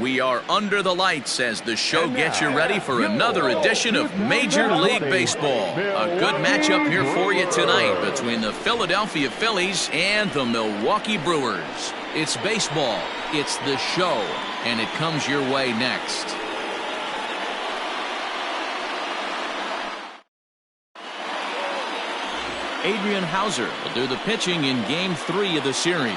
We are under the lights as the show gets you ready for another edition of Major League Baseball. A good matchup here for you tonight between the Philadelphia Phillies and the Milwaukee Brewers. It's baseball, it's the show, and it comes your way next. Adrian Hauser will do the pitching in Game 3 of the series.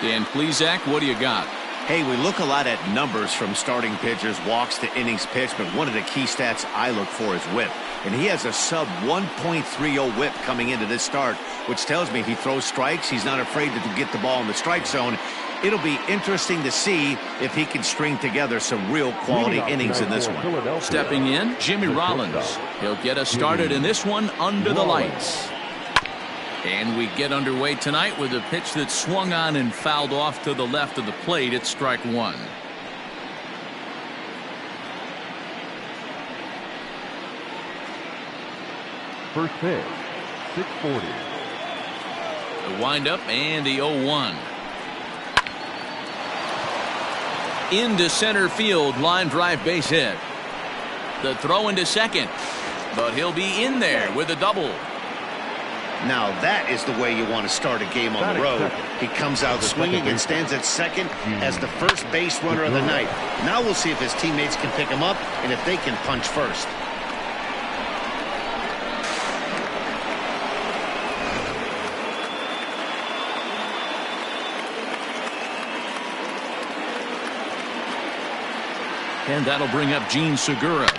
Dan Plesac, what do you got? Hey, we look a lot at numbers from starting pitchers, walks to innings pitched, but one of the key stats I look for is whip. And he has a sub 1.30 whip coming into this start, which tells me he throws strikes. He's not afraid to get the ball in the strike zone. It'll be interesting to see if he can string together some real quality innings in this one. Stepping in, Jimmy Rollins. He'll get us started in this one under the lights. And we get underway tonight with a pitch that swung on and fouled off to the left of the plate at strike one. First pitch, 640. The windup and the 0-1. Into center field, line drive base hit. The throw into second, but he'll be in there with a double. Now that is the way you want to start a game on the road. He comes out swinging and stands at second as the first base runner of the night. Now we'll see if his teammates can pick him up and if they can punch first. And that'll bring up Gene Segura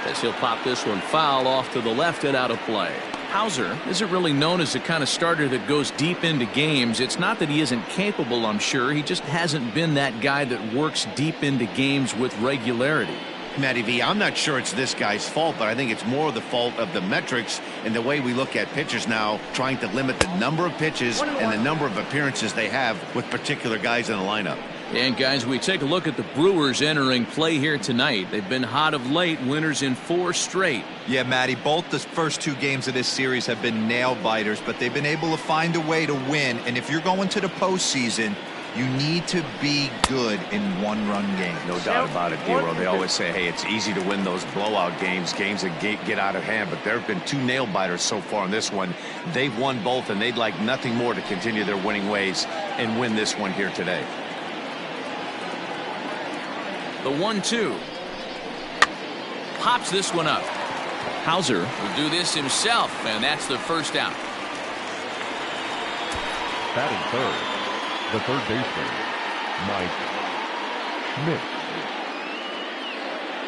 as he'll pop this one foul off to the left and out of play. Hauser isn't really known as the kind of starter that goes deep into games. It's not that he isn't capable, I'm sure. He just hasn't been that guy that works deep into games with regularity. Matty V, I'm not sure it's this guy's fault, but I think it's more the fault of the metrics and the way we look at pitchers now, trying to limit the number of pitches and the number of appearances they have with particular guys in the lineup. And guys, we take a look at the Brewers entering play here tonight. They've been hot of late, winners in 4 straight. Yeah, Matty, both the first 2 games of this series have been nail biters, but they've been able to find a way to win. And if you're going to the postseason, you need to be good in one-run games. No doubt about it, D-Roll. They always say, hey, it's easy to win those blowout games that get out of hand, but there have been 2 nail-biters so far in this one. They've won both, and they'd like nothing more to continue their winning ways and win this one here today. The 1-2. Pops this one up. Hauser will do this himself, and that's the first out. Batting third, the third baseman, Mike Schmidt.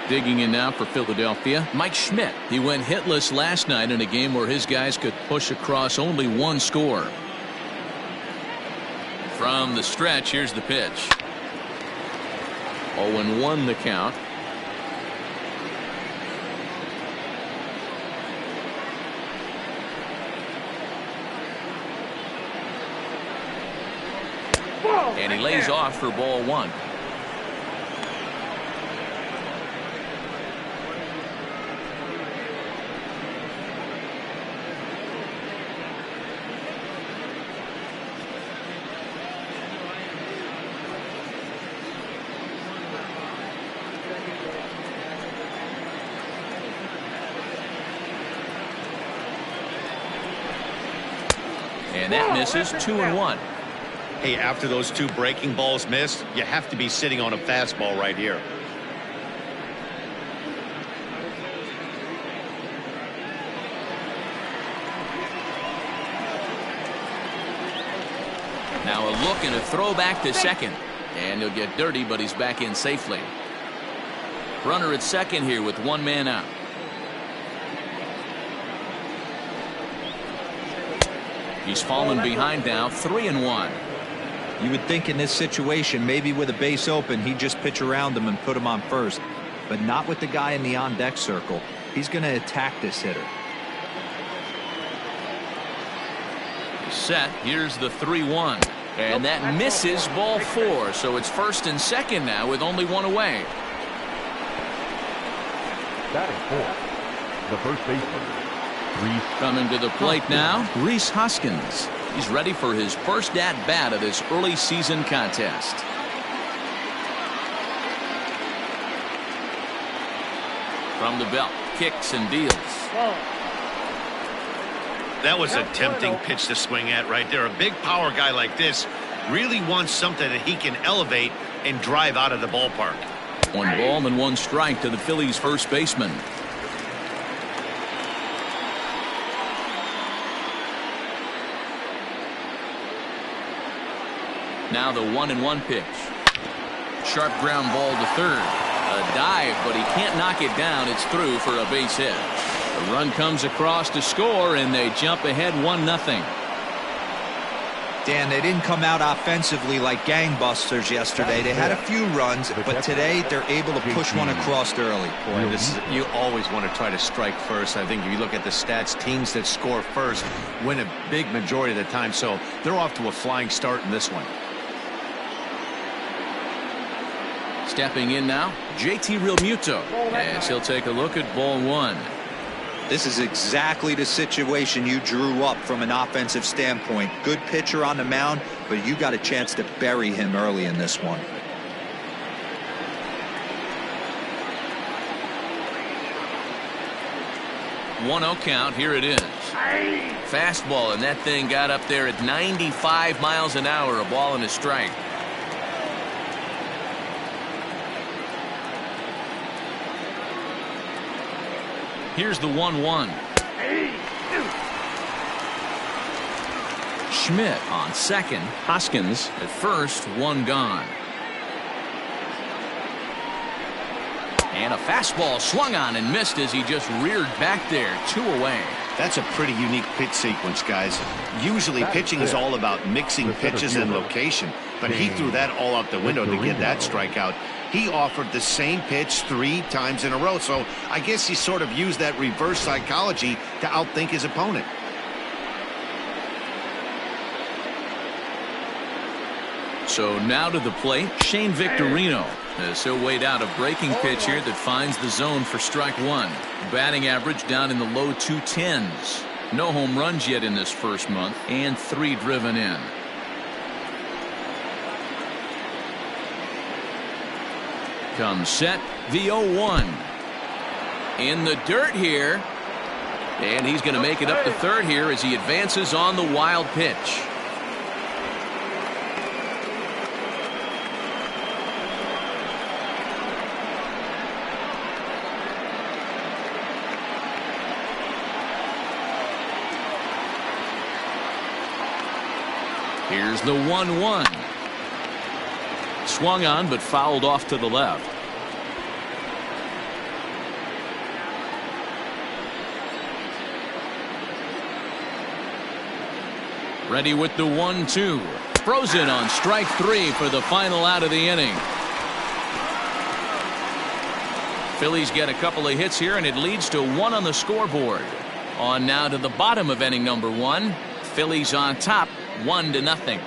Digging in now for Philadelphia, Mike Schmidt. He went hitless last night in a game where his guys could push across only 1 score. From the stretch, here's the pitch. 0-1 the count. And he lays off for ball 1. And that misses. 2-1. Hey, after those 2 breaking balls missed, you have to be sitting on a fastball right here. Now a look and a throw back to second. And he'll get dirty, but he's back in safely. Runner at second here with 1 man out. He's fallen behind now, 3-1. You would think in this situation, maybe with a base open, he'd just pitch around him and put him on first. But not with the guy in the on-deck circle. He's going to attack this hitter. Set. Here's the 3-1. And that misses ball 4. So it's first and second now with only 1 away. Batting fourth, the first baseman, Coming to the plate now, Rhys Hoskins. He's ready for his first at-bat of this early season contest. From the belt, kicks and deals. That was a tempting pitch to swing at right there. A big power guy like this really wants something that he can elevate and drive out of the ballpark. 1 ball and 1 strike to the Phillies first baseman. Now the 1-1 pitch. Sharp ground ball to third. A dive, but he can't knock it down. It's through for a base hit. The run comes across to score, and they jump ahead 1-0. Dan, they didn't come out offensively like gangbusters yesterday. They had a few runs, but today they're able to push one across early. Boy, you always want to try to strike first. I think if you look at the stats, teams that score first win a big majority of the time. So they're off to a flying start in this one. Stepping in now, JT Realmuto, as he'll take a look at ball 1. This is exactly the situation you drew up from an offensive standpoint. Good pitcher on the mound, but you got a chance to bury him early in this one. One-0 count. Here it is. Fastball, and that thing got up there at 95 miles an hour. A ball and a strike. Here's the 1-1. Schmidt on second. Hoskins at first. 1 gone. And a fastball swung on and missed as he just reared back there. 2 away. That's a pretty unique pitch sequence, guys. Usually pitching is all about mixing pitches and location, but he threw that all out the window to get that strikeout. He offered the same pitch 3 times in a row, so I guess he sort of used that reverse psychology to outthink his opponent. So now to the plate, Shane Victorino, as he'll wait out a breaking pitch here that finds the zone for strike 1. Batting average down in the low 210s. No home runs yet in this first month, and 3 driven in. Comes set, the 0-1. In the dirt here. And he's going to make it up to third here as he advances on the wild pitch. Here's the 1-1. Swung on but fouled off to the left. Ready with the 1-2. Frozen on strike 3 for the final out of the inning. Phillies get a couple of hits here and it leads to 1 on the scoreboard. On now to the bottom of inning number 1. Phillies on top 1-0.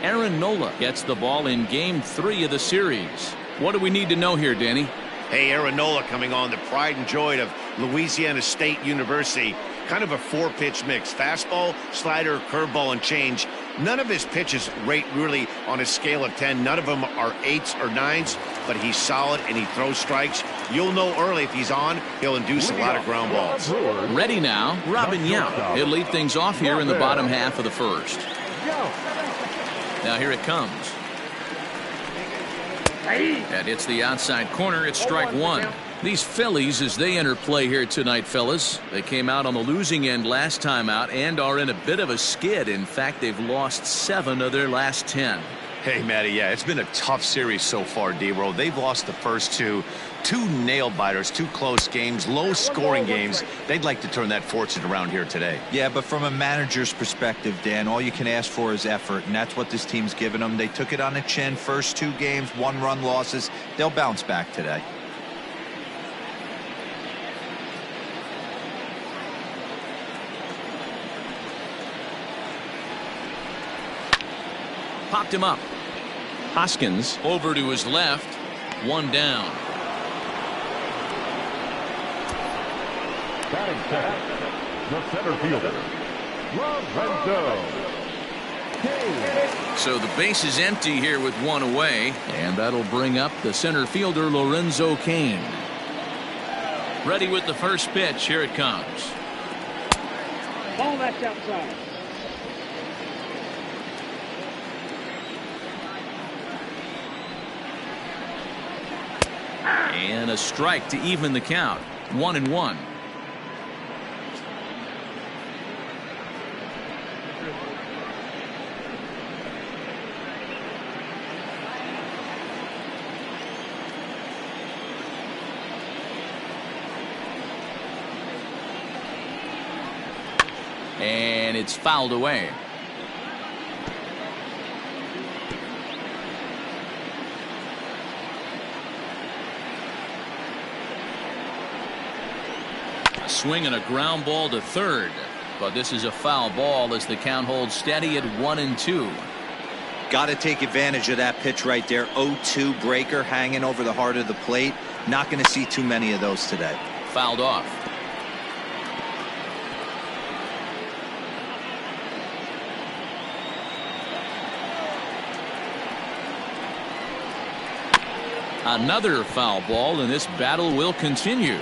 Aaron Nola gets the ball in game 3 of the series. What do we need to know here, Danny? Hey, Aaron Nola coming on, the pride and joy of Louisiana State University. Kind of a 4-pitch mix. Fastball, slider, curveball, and change. None of his pitches rate really on a scale of 10. None of them are 8s or 9s, but he's solid and he throws strikes. You'll know early if he's on, he'll induce a lot of ground balls. Ready now, Robin Yount. He'll lead things off here in the bottom half of the first. Now here it comes. And it's the outside corner. It's strike 1. These Phillies, as they enter play here tonight, fellas, they came out on the losing end last time out and are in a bit of a skid. In fact, they've lost 7 of their last 10. Hey, Matty, yeah, it's been a tough series so far, D-Roll. They've lost the first 2 nail-biters, 2 close games, low-scoring games. They'd like to turn that fortune around here today. Yeah, but from a manager's perspective, Dan, all you can ask for is effort, and that's what this team's given them. They took it on the chin. First 2 games, 1-run losses. They'll bounce back today. Popped him up. Hoskins over to his left. 1 down. Batting second, the center fielder, Lorenzo. So the base is empty here with one away, and that'll bring up the center fielder Lorenzo Cain. Ready with the first pitch. Here it comes. Ball that's outside. And a strike to even the count. 1-1. And it's fouled away. A swing and a ground ball to third, but this is a foul ball as the count holds steady at 1-2. Got to take advantage of that pitch right there. 0-2 breaker hanging over the heart of the plate. Not going to see too many of those today. Fouled off. Another foul ball, and this battle will continue.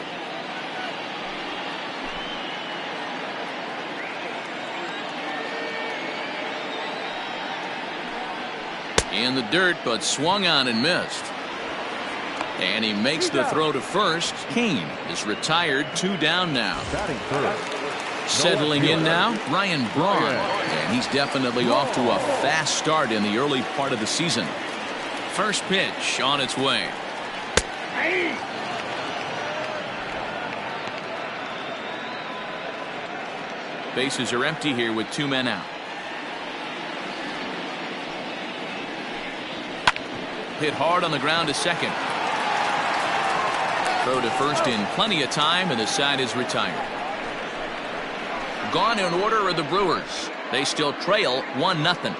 In the dirt, but swung on and missed. And he makes the throw to first. Cain is retired, 2 down now. Batting third. Settling in now, Ryan Braun. And he's definitely off to a fast start in the early part of the season. First pitch on its way. Bases are empty here with 2 men out. Hit hard on the ground to second. Throw to first in plenty of time, and the side is retired. Gone in order are the Brewers. They still trail 1-0.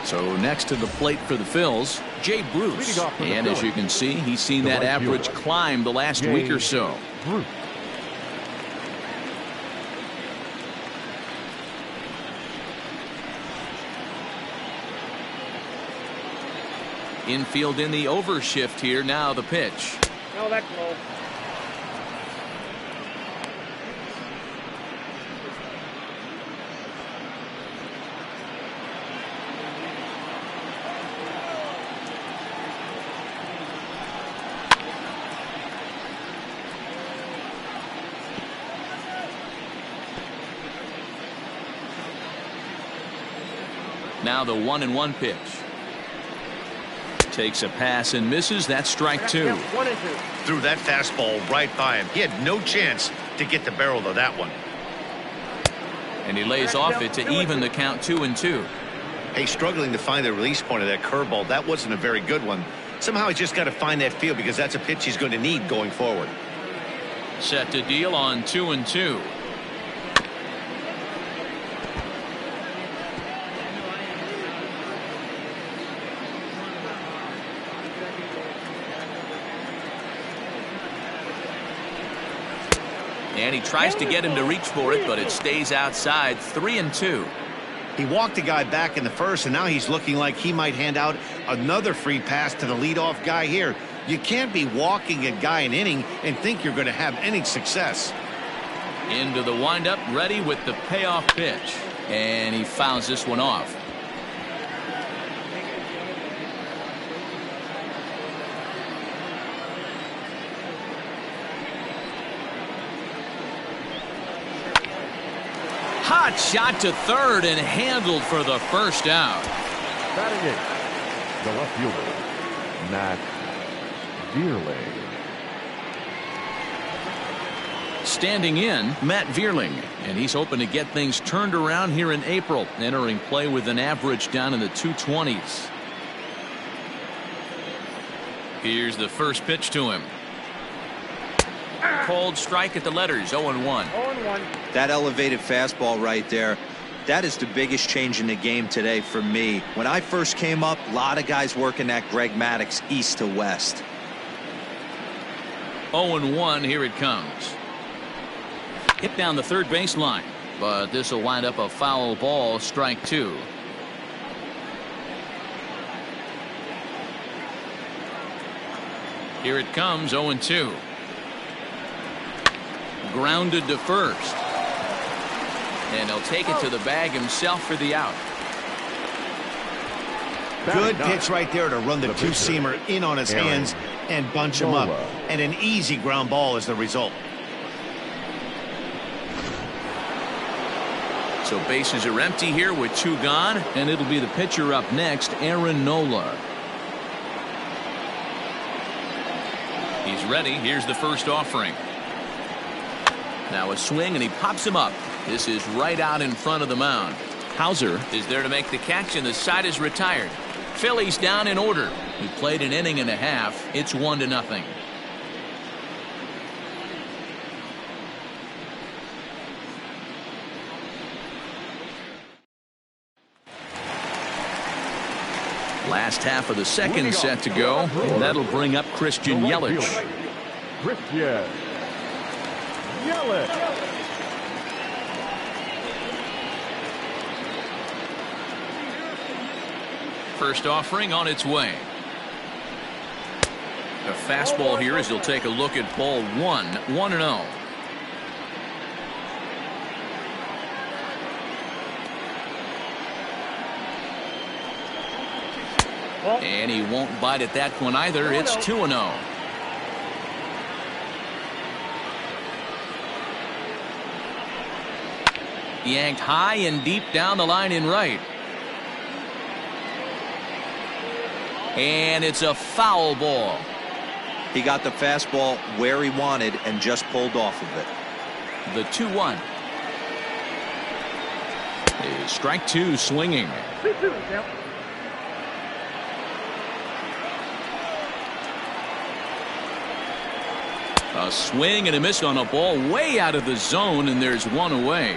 So next to the plate for the Phillies, Jay Bruce. And as you can see, he's seen that average climb the last week or so. Infield in the overshift here. Now the pitch. No, that's low. Now the 1-1 pitch. Takes a pass and misses. That's strike 2. 1-2. Threw that fastball right by him. He had no chance to get the barrel of that one. And he lays off it to even the count 2-2. Hey, struggling to find the release point of that curveball. That wasn't a very good one. Somehow he's just got to find that feel because that's a pitch he's going to need going forward. Set to deal on 2-2. And he tries to get him to reach for it, but it stays outside. 3-2. He walked the guy back in the first, and now he's looking like he might hand out another free pass to the leadoff guy here. You can't be walking a guy an inning and think you're going to have any success. Into the windup, ready with the payoff pitch. And he fouls this one off. Hot shot to third and handled for the first out. Batting eighth, the left fielder, Matt Vierling. Standing in, Matt Vierling, and he's hoping to get things turned around here in April, entering play with an average down in the 220s. Here's the first pitch to him. Cold strike at the letters. 0-1. 0-1. That elevated fastball right there, that is the biggest change in the game today for me. When I first came up, a lot of guys working that Greg Maddux east to west. 0-1. Here it comes. Hit down the third baseline, but this will wind up a foul ball. Strike 2. Here it comes. 0-2. Grounded to first, and he'll take it to the bag himself for the out. Good pitch right there to run the two-seamer in on his hands and bunch him up. And an easy ground ball is the result. So bases are empty here with 2 gone, and it'll be the pitcher up next, Aaron Nola. He's ready. Here's the first offering. Now a swing, and he pops him up. This is right out in front of the mound. Hauser is there to make the catch, and the side is retired. Phillies down in order. We played an inning and a half. It's 1-0. Last half of the second set to go, and that'll bring up Christian Yelich. Christian Yelich. First offering on its way. A fastball here as he'll take a look at ball 1. 1-0. And he won't bite at that one either. It's 2-0. Yanked high and deep down the line in right. And it's a foul ball. He got the fastball where he wanted and just pulled off of it. The 2-1. Strike 2 swinging. A swing and a miss on a ball way out of the zone, and there's one away.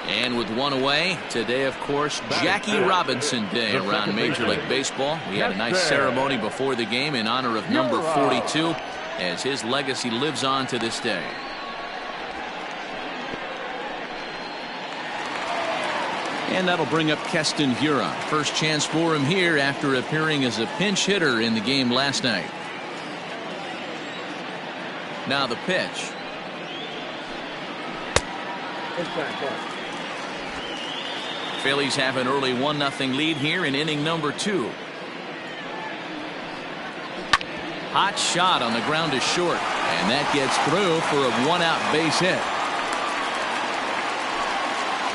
And with one away, today, of course, Jackie Robinson Day around Major League Baseball. We had a nice ceremony before the game in honor of number 42, as his legacy lives on to this day. And that'll bring up Keston Hiura. First chance for him here after appearing as a pinch hitter in the game last night. Now the pitch. Phillies have an early 1-0 lead here in inning number 2. Hot shot on the ground is short, and that gets through for a 1-out base hit.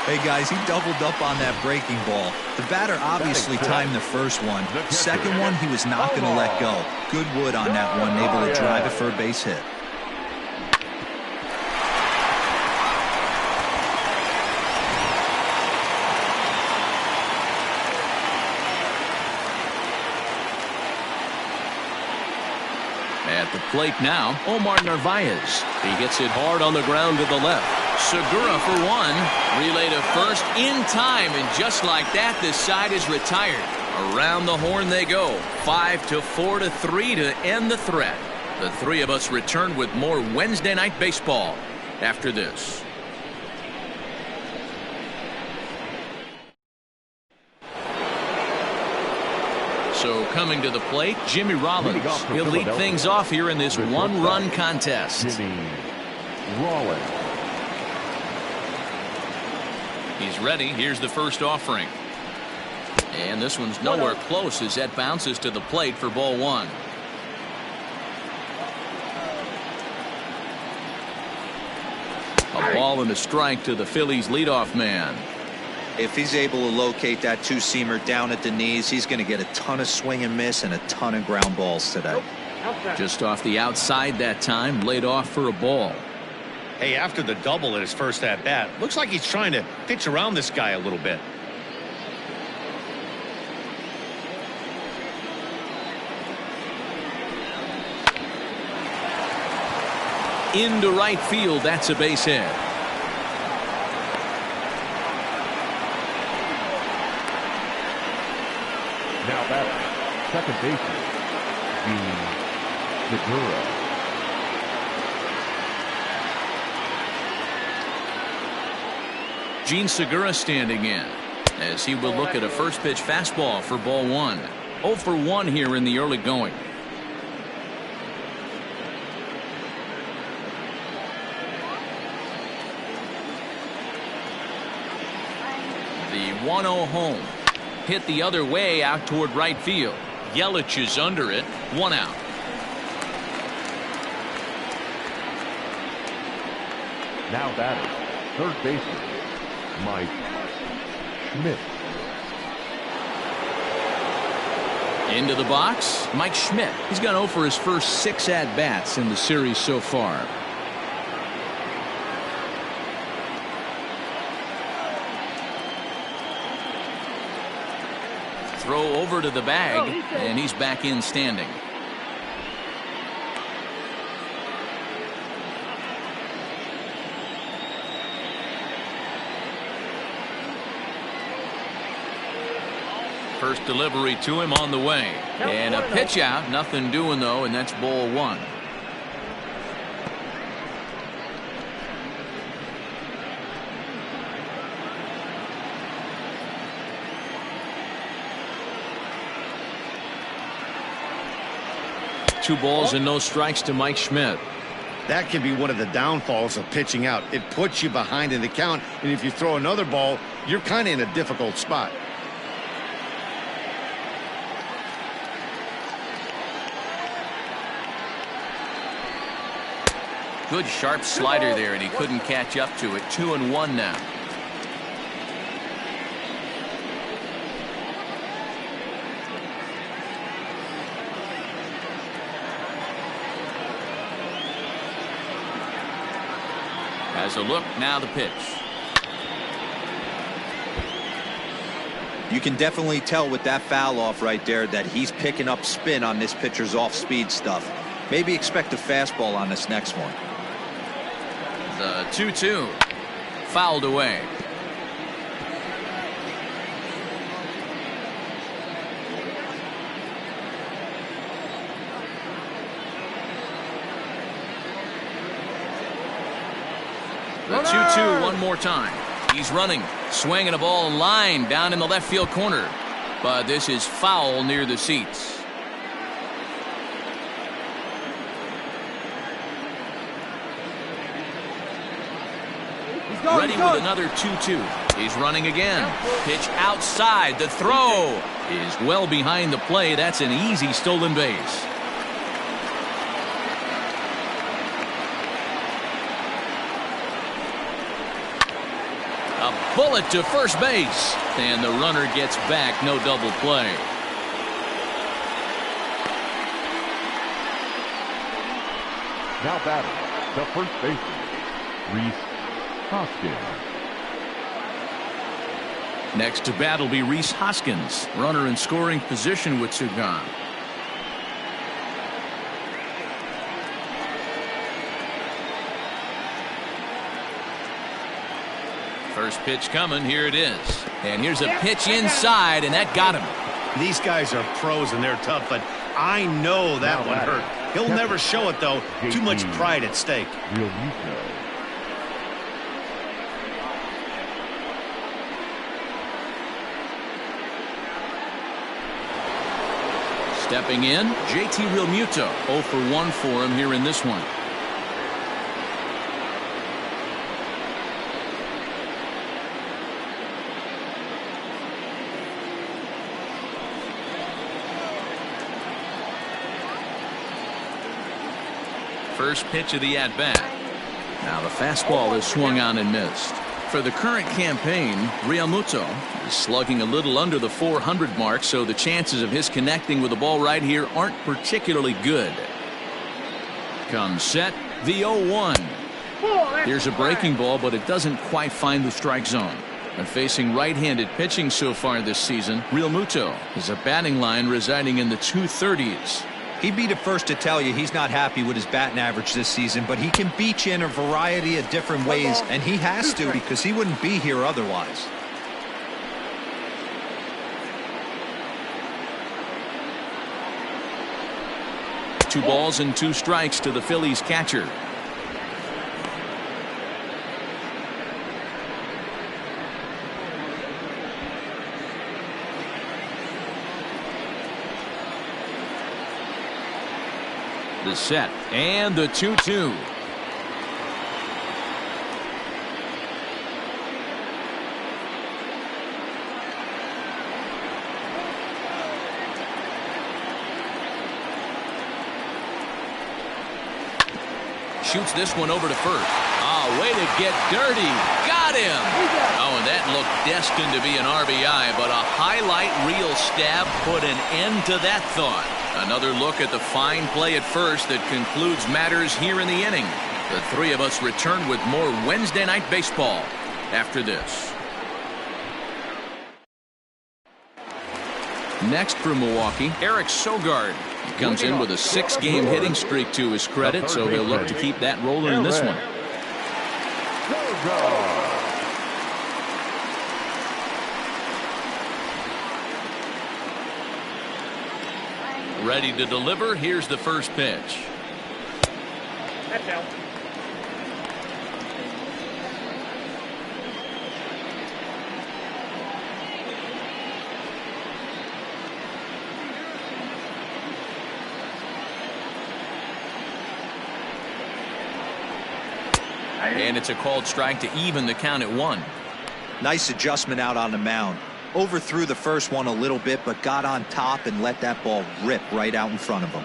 Hey guys, he doubled up on that breaking ball. The batter obviously timed the first one. Second one, he was not going to let go. Good wood on that one, able to drive it for a base hit. At the plate now, Omar Narvaez. He hits it hard on the ground to the left. Segura for 1. Relay to first in time, and just like that, this side is retired. Around the horn they go. 5-4-3 to end the threat. The three of us return with more Wednesday Night Baseball after this. So coming to the plate, Jimmy Rollins. He'll lead things off here in this one-run contest. Jimmy Rollins. He's ready. Here's the first offering. And this one's nowhere close as that bounces to the plate for ball 1. A ball and a strike to the Phillies leadoff man. If he's able to locate that two-seamer down at the knees, he's going to get a ton of swing and miss and a ton of ground balls today. Just off the outside that time, laid off for a ball. Hey, after the double at his first at-bat, looks like he's trying to pitch around this guy a little bit. Into right field, that's a base hit. Now that's second baseman, Segura. Gene Segura standing in, as he will look at a first pitch fastball for ball 1. 0 for 1 here in the early going. The 1-0 home. Hit the other way out toward right field. Yelich is under it. 1 out. Now batting, third baseman, Mike Schmidt. Into the box, Mike Schmidt. He's gone 0 for his first 6 at-bats in the series so far. Throw over to the bag, and he's back in standing. First delivery to him on the way. And a pitch out. Nothing doing, though, and that's ball 1. Two balls and no strikes to Mike Schmidt. That can be one of the downfalls of pitching out. It puts you behind in the count, and if you throw another ball, you're kind of in a difficult spot. Good sharp slider there, and he couldn't catch up to it. 2-1 now. Has a look, now the pitch. You can definitely tell with that foul off right there that he's picking up spin on this pitcher's off-speed stuff. Maybe expect a fastball on this next one. The 2-2 fouled away. The 2-2 one more time. He's running, swinging a ball line down in the left field corner, but this is foul near the seats. Ready with another 2-2. He's running again. Pitch outside. The throw is well behind the play. That's an easy stolen base. A bullet to first base. And the runner gets back. No double play. Now batting, the first baseman, Reese Hoskins. Next to bat will be Reese Hoskins, runner in scoring position with two gone. First pitch coming, here it is. And here's a pitch inside, and that got him. These guys are pros and they're tough, but I know that one hurt. He'll never show it, though. Too much pride at stake. Real Muto. Stepping in, JT Realmuto. 0 for 1 for him here in this one. First pitch of the at-bat. Now the fastball is swung on and missed. For the current campaign, Realmuto is slugging a little under the 400 mark, so the chances of his connecting with the ball right here aren't particularly good. Comes set, the 0-1. Here's a breaking ball, but it doesn't quite find the strike zone. And facing right-handed pitching so far this season, Realmuto is a batting line residing in the 230s. He'd be the first to tell you he's not happy with his batting average this season, but he can beat you in a variety of different ways, and he has to because he wouldn't be here otherwise. Two balls and two strikes to the Phillies catcher. The set and the 2-2. Shoots this one over to first. Oh, way to get dirty. Got him. Oh, and that looked destined to be an RBI, but a highlight reel stab put an end to that thought. Another look at the fine play at first that concludes matters here in the inning. The three of us return with more Wednesday Night Baseball after this. Next for Milwaukee, Eric Sogard. He comes in with a 6-game hitting streak to his credit, so he'll look to keep that rolling in this one. Ready to deliver. Here's the first pitch. That's out. And it's a called strike to even the count at 1. Nice adjustment out on the mound. Overthrew the first one a little bit, but got on top and let that ball rip right out in front of him.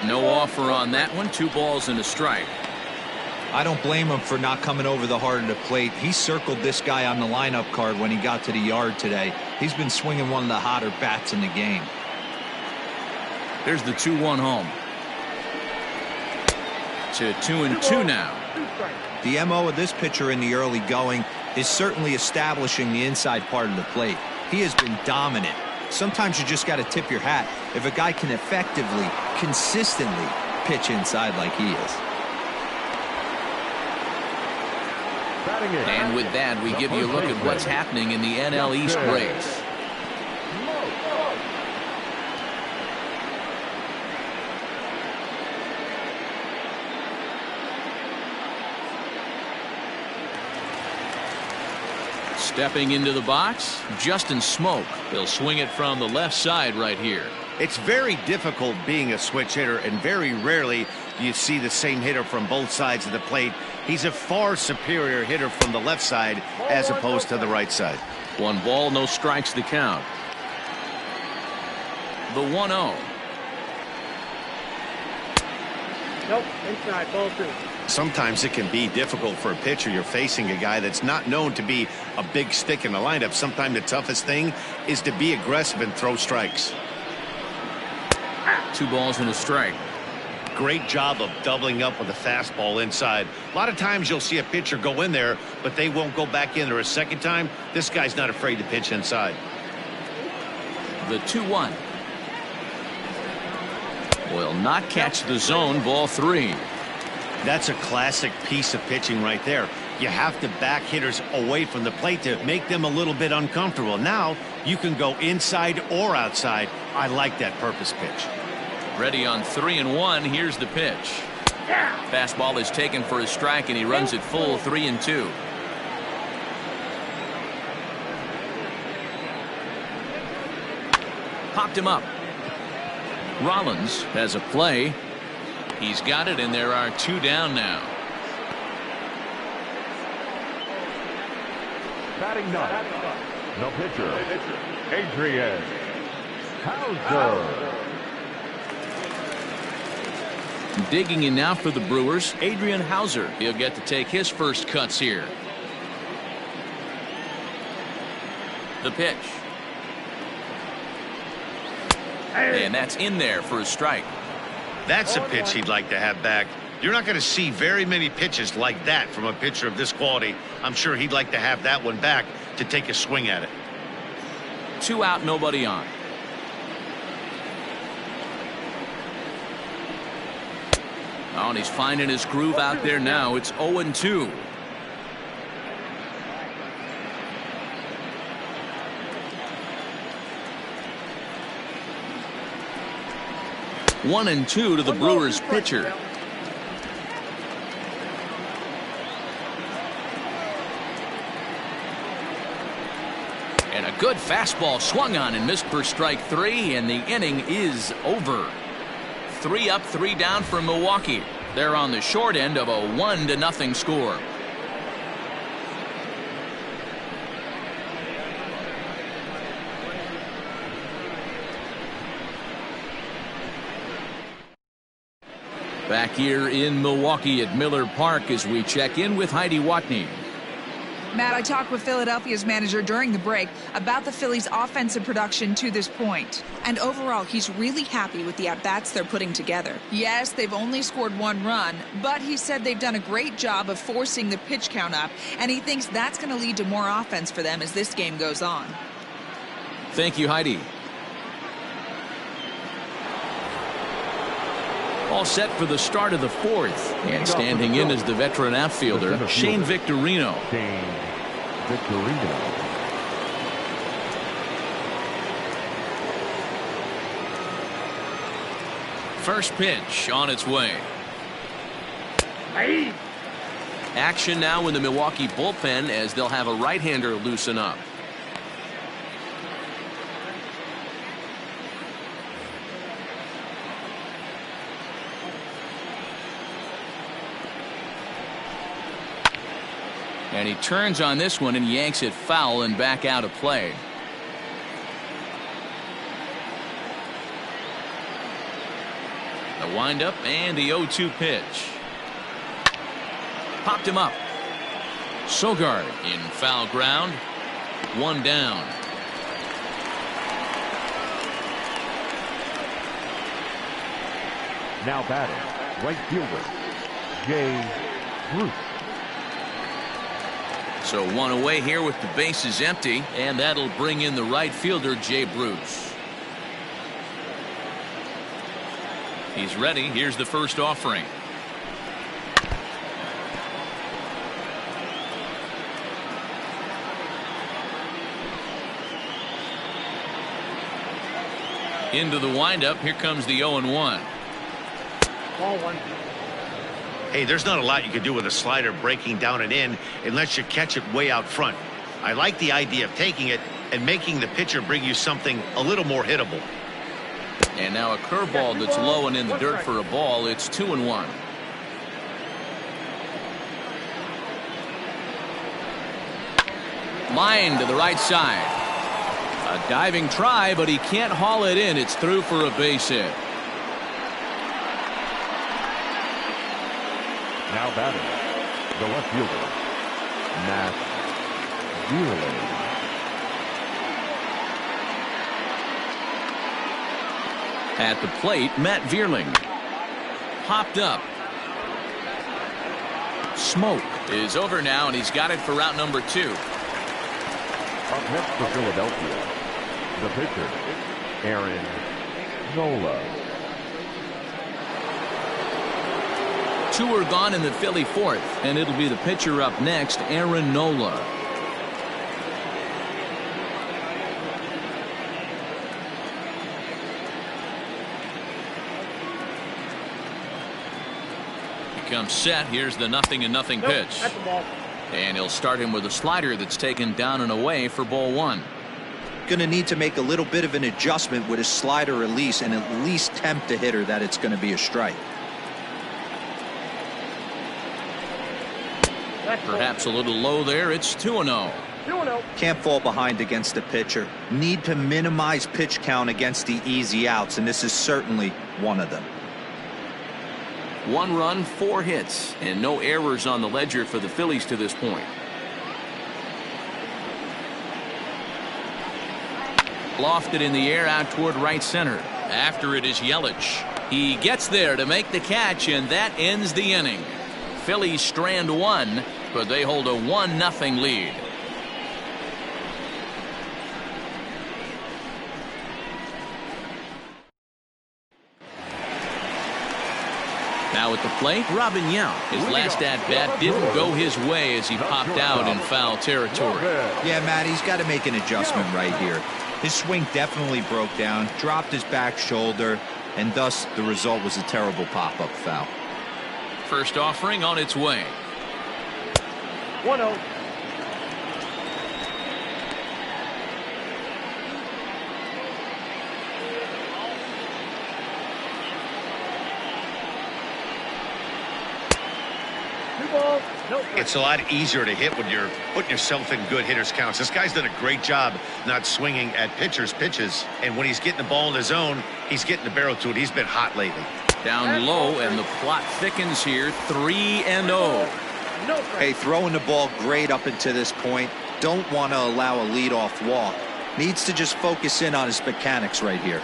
No offer on that one. 2 balls and a strike. I don't blame him for not coming over the heart of the plate. He circled this guy on the lineup card when he got to the yard today. He's been swinging one of the hotter bats in the game. There's the 2-1 home. To 2-2 now. The MO of this pitcher in the early going is certainly establishing the inside part of the plate. He has been dominant. Sometimes you just got to tip your hat if a guy can effectively, consistently pitch inside like he is. And with that, we give you a look at what's happening in the NL East race. Stepping into the box, Justin Smoke. He'll swing it from the left side right here. It's very difficult being a switch hitter, and very rarely do you see the same hitter from both sides of the plate. He's a far superior hitter from the left side as opposed to the right side. 1 ball, no strikes the count. The 1-0. Nope, inside, ball 2. Sometimes it can be difficult for a pitcher. You're facing a guy that's not known to be a big stick in the lineup. Sometimes the toughest thing is to be aggressive and throw strikes. 2 balls and a strike. Great job of doubling up with a fastball inside. A lot of times you'll see a pitcher go in there, but they won't go back in there a second time. This guy's not afraid to pitch inside. The 2-1. Will not catch the zone. Ball 3. That's a classic piece of pitching right there. You have to back hitters away from the plate to make them a little bit uncomfortable. Now you can go inside or outside. I like that purpose pitch. Ready on 3-1. Here's the pitch. Fastball is taken for a strike, and he runs it full 3-2. Popped him up. Rollins has a play. He's got it, and there are 2 down now. Batting ninth, the pitcher, Adrian Hauser. Digging in now for the Brewers, Adrian Hauser. He'll get to take his first cuts here. The pitch. And that's in there for a strike. That's a pitch he'd like to have back. You're not going to see very many pitches like that from a pitcher of this quality. I'm sure he'd like to have that one back to take a swing at it. 2 out, nobody on. Oh, and he's finding his groove out there now. It's 0-2. One and 2 to the Brewers pitcher. Good fastball swung on and missed for strike 3, and the inning is over. 3 up, 3 down for Milwaukee. They're on the short end of a 1-0 score. Back here in Milwaukee at Miller Park as we check in with Heidi Watney. Matt, I talked with Philadelphia's manager during the break about the Phillies' offensive production to this point. And overall, he's really happy with the at-bats they're putting together. Yes, they've only scored 1 run, but he said they've done a great job of forcing the pitch count up, and he thinks that's going to lead to more offense for them as this game goes on. Thank you, Heidi. All set for the start of the 4th. And standing in is the veteran outfielder, Shane Victorino. Shane Victorino. First pitch on its way. Action now in the Milwaukee bullpen as they'll have a right-hander loosen up. And he turns on this one and yanks it foul and back out of play. The windup and the 0-2 pitch. Popped him up. Sogard in foul ground. 1 down. Now batting, right fielder, Jay Bruce. So 1 away here with the bases empty, and that'll bring in the right fielder, Jay Bruce. He's ready. Here's the first offering. Into the windup. Here comes the 0-1. Ball 1. Hey, there's not a lot you can do with a slider breaking down and in unless you catch it way out front. I like the idea of taking it and making the pitcher bring you something a little more hittable. And now a curveball that's low and in the dirt for a ball. It's 2-1. Line to the right side. A diving try, but he can't haul it in. It's through for a base hit. Now batting, the left fielder, Matt Vierling. At the plate, Matt Vierling. Hopped up. Smoke is over now, and he's got it for route number 2. Up next for Philadelphia, the pitcher, Aaron Nola. 2 are gone in the Philly 4th, and it'll be the pitcher up next, Aaron Nola. He comes set. Here's the 0-0 pitch. That's the ball. And he'll start him with a slider that's taken down and away for ball 1. Going to need to make a little bit of an adjustment with his slider release and at least tempt the hitter that it's going to be a strike. Perhaps a little low there. It's 2-0. 2-0. Can't fall behind against the pitcher. Need to minimize pitch count against the easy outs, and this is certainly one of them. 1 run, 4 hits, and no errors on the ledger for the Phillies to this point. Lofted in the air out toward right center. After it is Yelich. He gets there to make the catch, and that ends the inning. Phillies strand 1, but they hold a 1-0 lead. Now at the plate, Robin Yount. His last at-bat didn't go his way as he popped out in foul territory. Yeah, Matt, he's got to make an adjustment right here. His swing definitely broke down, dropped his back shoulder, and thus the result was a terrible pop-up foul. First offering on its way. 1-0. ball, no strike. It's a lot easier to hit when you're putting yourself in good hitter's counts. This guy's done a great job not swinging at pitchers' pitches. And when he's getting the ball in his zone, he's getting the barrel to it. He's been hot lately. Down low, and the plot thickens here. 3-0. No strike. Hey, throwing the ball great up until this point. Don't want to allow a leadoff walk. Needs to just focus in on his mechanics right here.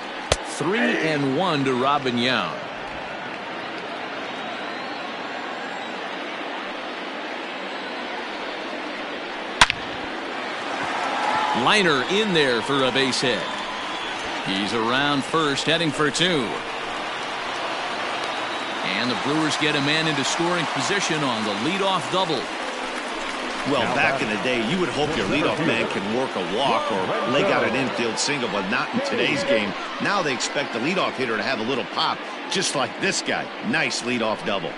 3-1 to Robin Yount. Liner in there for a base hit. He's around first, heading for 2. And the Brewers get a man into scoring position on the leadoff double. Well, back in the day, you would hope your leadoff man can work a walk or leg out an infield single, but not in today's game. Now they expect the leadoff hitter to have a little pop, just like this guy. Nice leadoff double.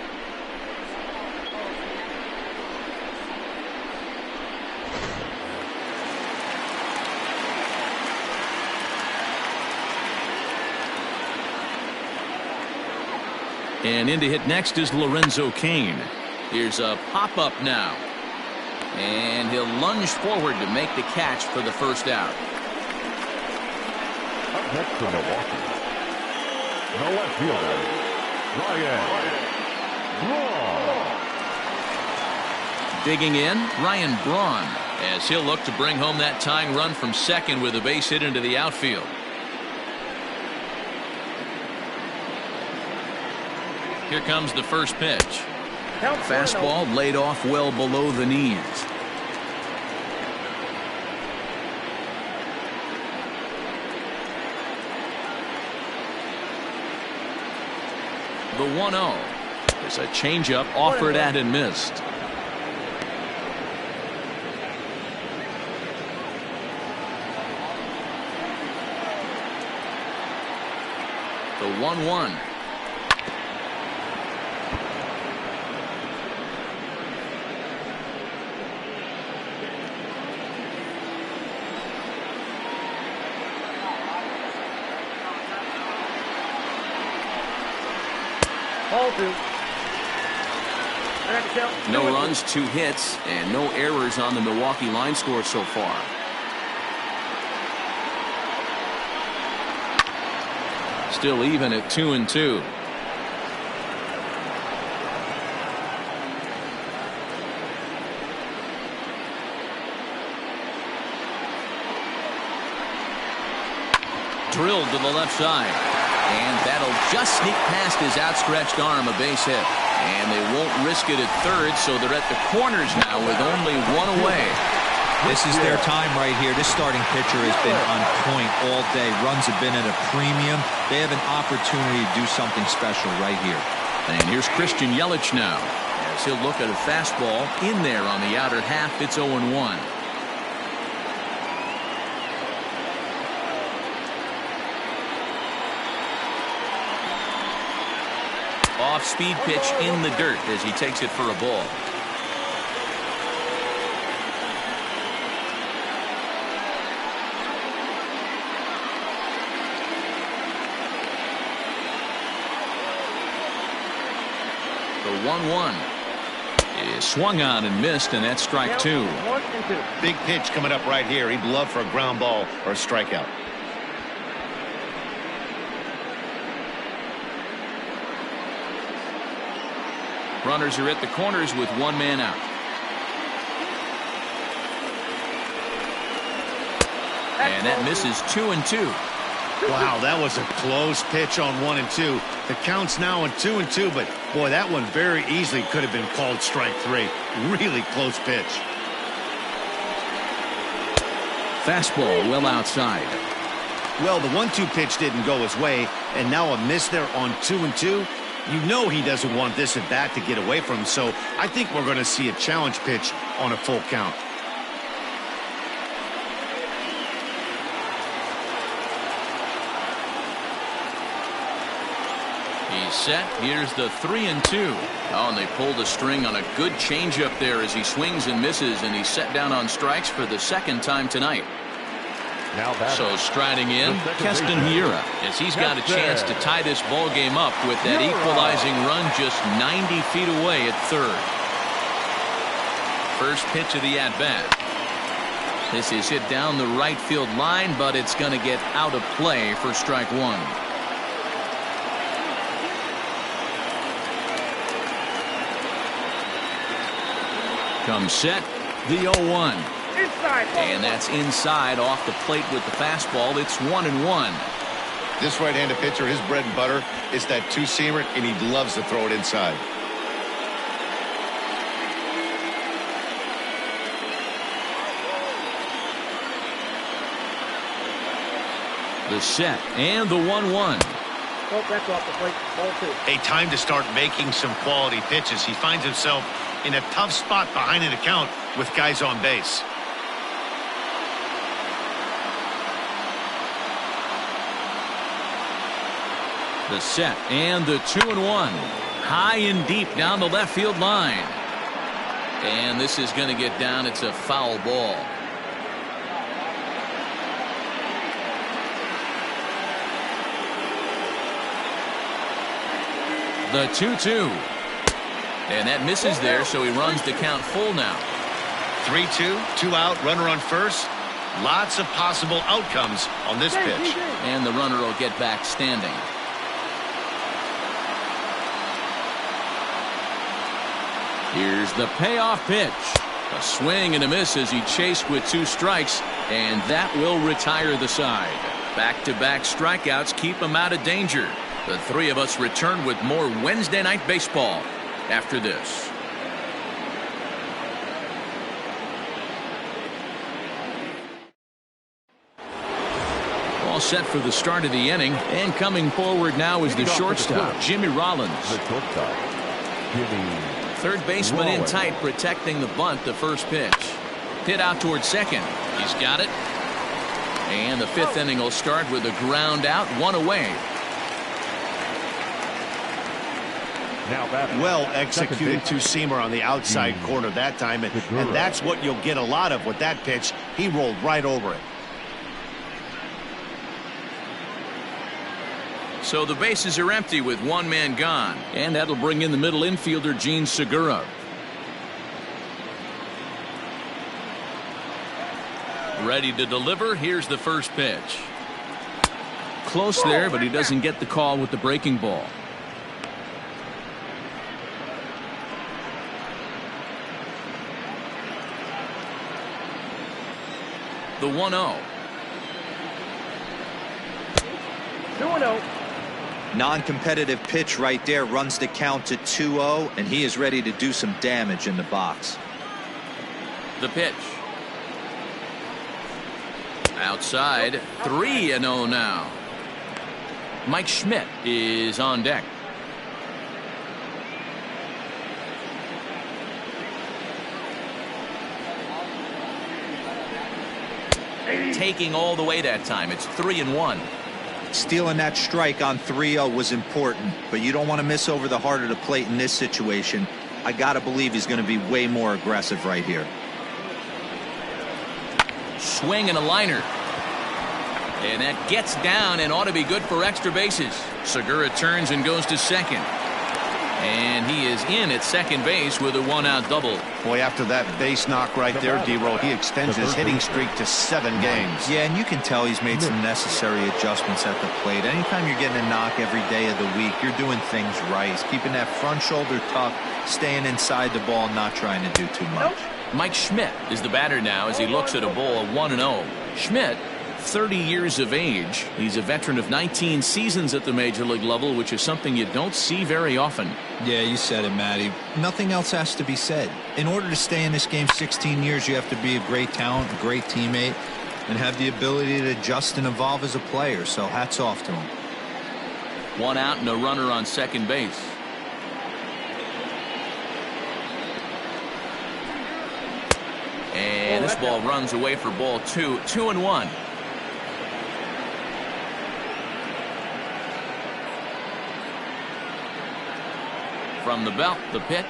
And in to hit next is Lorenzo Cain. Here's a pop-up now. And he'll lunge forward to make the catch for the first out. Up next for Milwaukee, the left fielder, Ryan Braun. Digging in, Ryan Braun, as he'll look to bring home that tying run from second with a base hit into the outfield. Here comes the first pitch. Fastball laid off well below the knees. The 1-0. There's a changeup offered at and missed. The 1-1. No runs, 2 hits, and no errors on the Milwaukee line score so far. Still even at 2-2. Drilled to the left side. And that'll just sneak past his outstretched arm, a base hit. And they won't risk it at third, so they're at the corners now with only 1 away. This is their time right here. This starting pitcher has been on point all day. Runs have been at a premium. They have an opportunity to do something special right here. And here's Christian Yelich now, as he'll look at a fastball in there on the outer half. It's 0-1. Off-speed pitch in the dirt as he takes it for a ball. The 1-1 is swung on and missed, and that's strike 2. Big pitch coming up right here. He'd love for a ground ball or a strikeout. Runners are at the corners with 1 man out. And that misses 2-2. Wow, that was a close pitch on 1 and 2. The count's now on 2 and 2, but boy, that one very easily could have been called strike 3. Really close pitch. Fastball well outside. Well, the 1-2 pitch didn't go his way, and now a miss there on 2 and 2. You know he doesn't want this at bat to get away from him, so I think we're going to see a challenge pitch on a full count. He's set. Here's the 3-2. Oh, and they pulled a string on a good changeup there as he swings and misses, and he's set down on strikes for the 2nd time tonight. So striding in, Keston Hiura, as he's got a chance to tie this ball game up with that equalizing run just 90 feet away at third. First pitch of the at-bat. This is hit down the right field line, but it's going to get out of play for strike one. Comes set, the 0-1. Inside. And that's inside off the plate with the fastball. It's 1-1. This right-handed pitcher, his bread and butter is that two-seamer, and he loves to throw it inside. The set and the 1-1. Oh, that's off the plate. Ball two. A time to start making some quality pitches. He finds himself in a tough spot behind an account with guys on base. The set and the 2-1. High and deep down the left field line. And this is going to get down. It's a foul ball. The 2-2. And that misses there, so he runs the count full now. 3-2, 2 out, runner on first. Lots of possible outcomes on this pitch. And the runner will get back standing. Here's the payoff pitch. A swing and a miss as he chased with 2 strikes, and that will retire the side. Back-to-back strikeouts keep him out of danger. The three of us return with more Wednesday Night Baseball after this. All set for the start of the inning, and coming forward now is the shortstop, Jimmy Rollins. The shortstop, Jimmy. Third baseman in tight, protecting the bunt. The first pitch hit out towards second. He's got it, and the 5th inning will start with a ground out, 1 away. Well executed two-seamer on the outside corner that time, and that's what you'll get a lot of with that pitch. He rolled right over it. So the bases are empty with 1 man gone, and that'll bring in the middle infielder Gene Segura. Ready to deliver. Here's the first pitch. Close there, but he doesn't get the call with the breaking ball. The 1-0. 2-0. Non-competitive pitch right there, runs the count to 2-0, and he is ready to do some damage in the box. The pitch. Outside, 3-0 now. Mike Schmidt is on deck. Taking all the way that time. It's 3-1. Stealing that strike on 3-0 was important, but you don't want to miss over the heart of the plate in this situation. I got to believe he's going to be way more aggressive right here. Swing and a liner. And that gets down and ought to be good for extra bases. Segura turns and goes to second. And he is in at second base with a 1-out double. Boy, after that base knock right there, D-Roll, he extends his hitting streak to 7 games. Yeah, and you can tell he's made some necessary adjustments at the plate. Anytime you're getting a knock every day of the week, you're doing things right. He's keeping that front shoulder tucked, staying inside the ball, not trying to do too much. Mike Schmidt is the batter now as he looks at a ball 1-0. Schmidt, 30 years of age. He's a veteran of 19 seasons at the major league level, which is something you don't see very often. Yeah, you said it, Matty. Nothing else has to be said. In order to stay in this game 16 years, you have to be a great talent, a great teammate, and have the ability to adjust and evolve as a player. So hats off to him. 1 out and a runner on second base. And this ball runs away for ball 2. 2-1. From the belt, the pitch.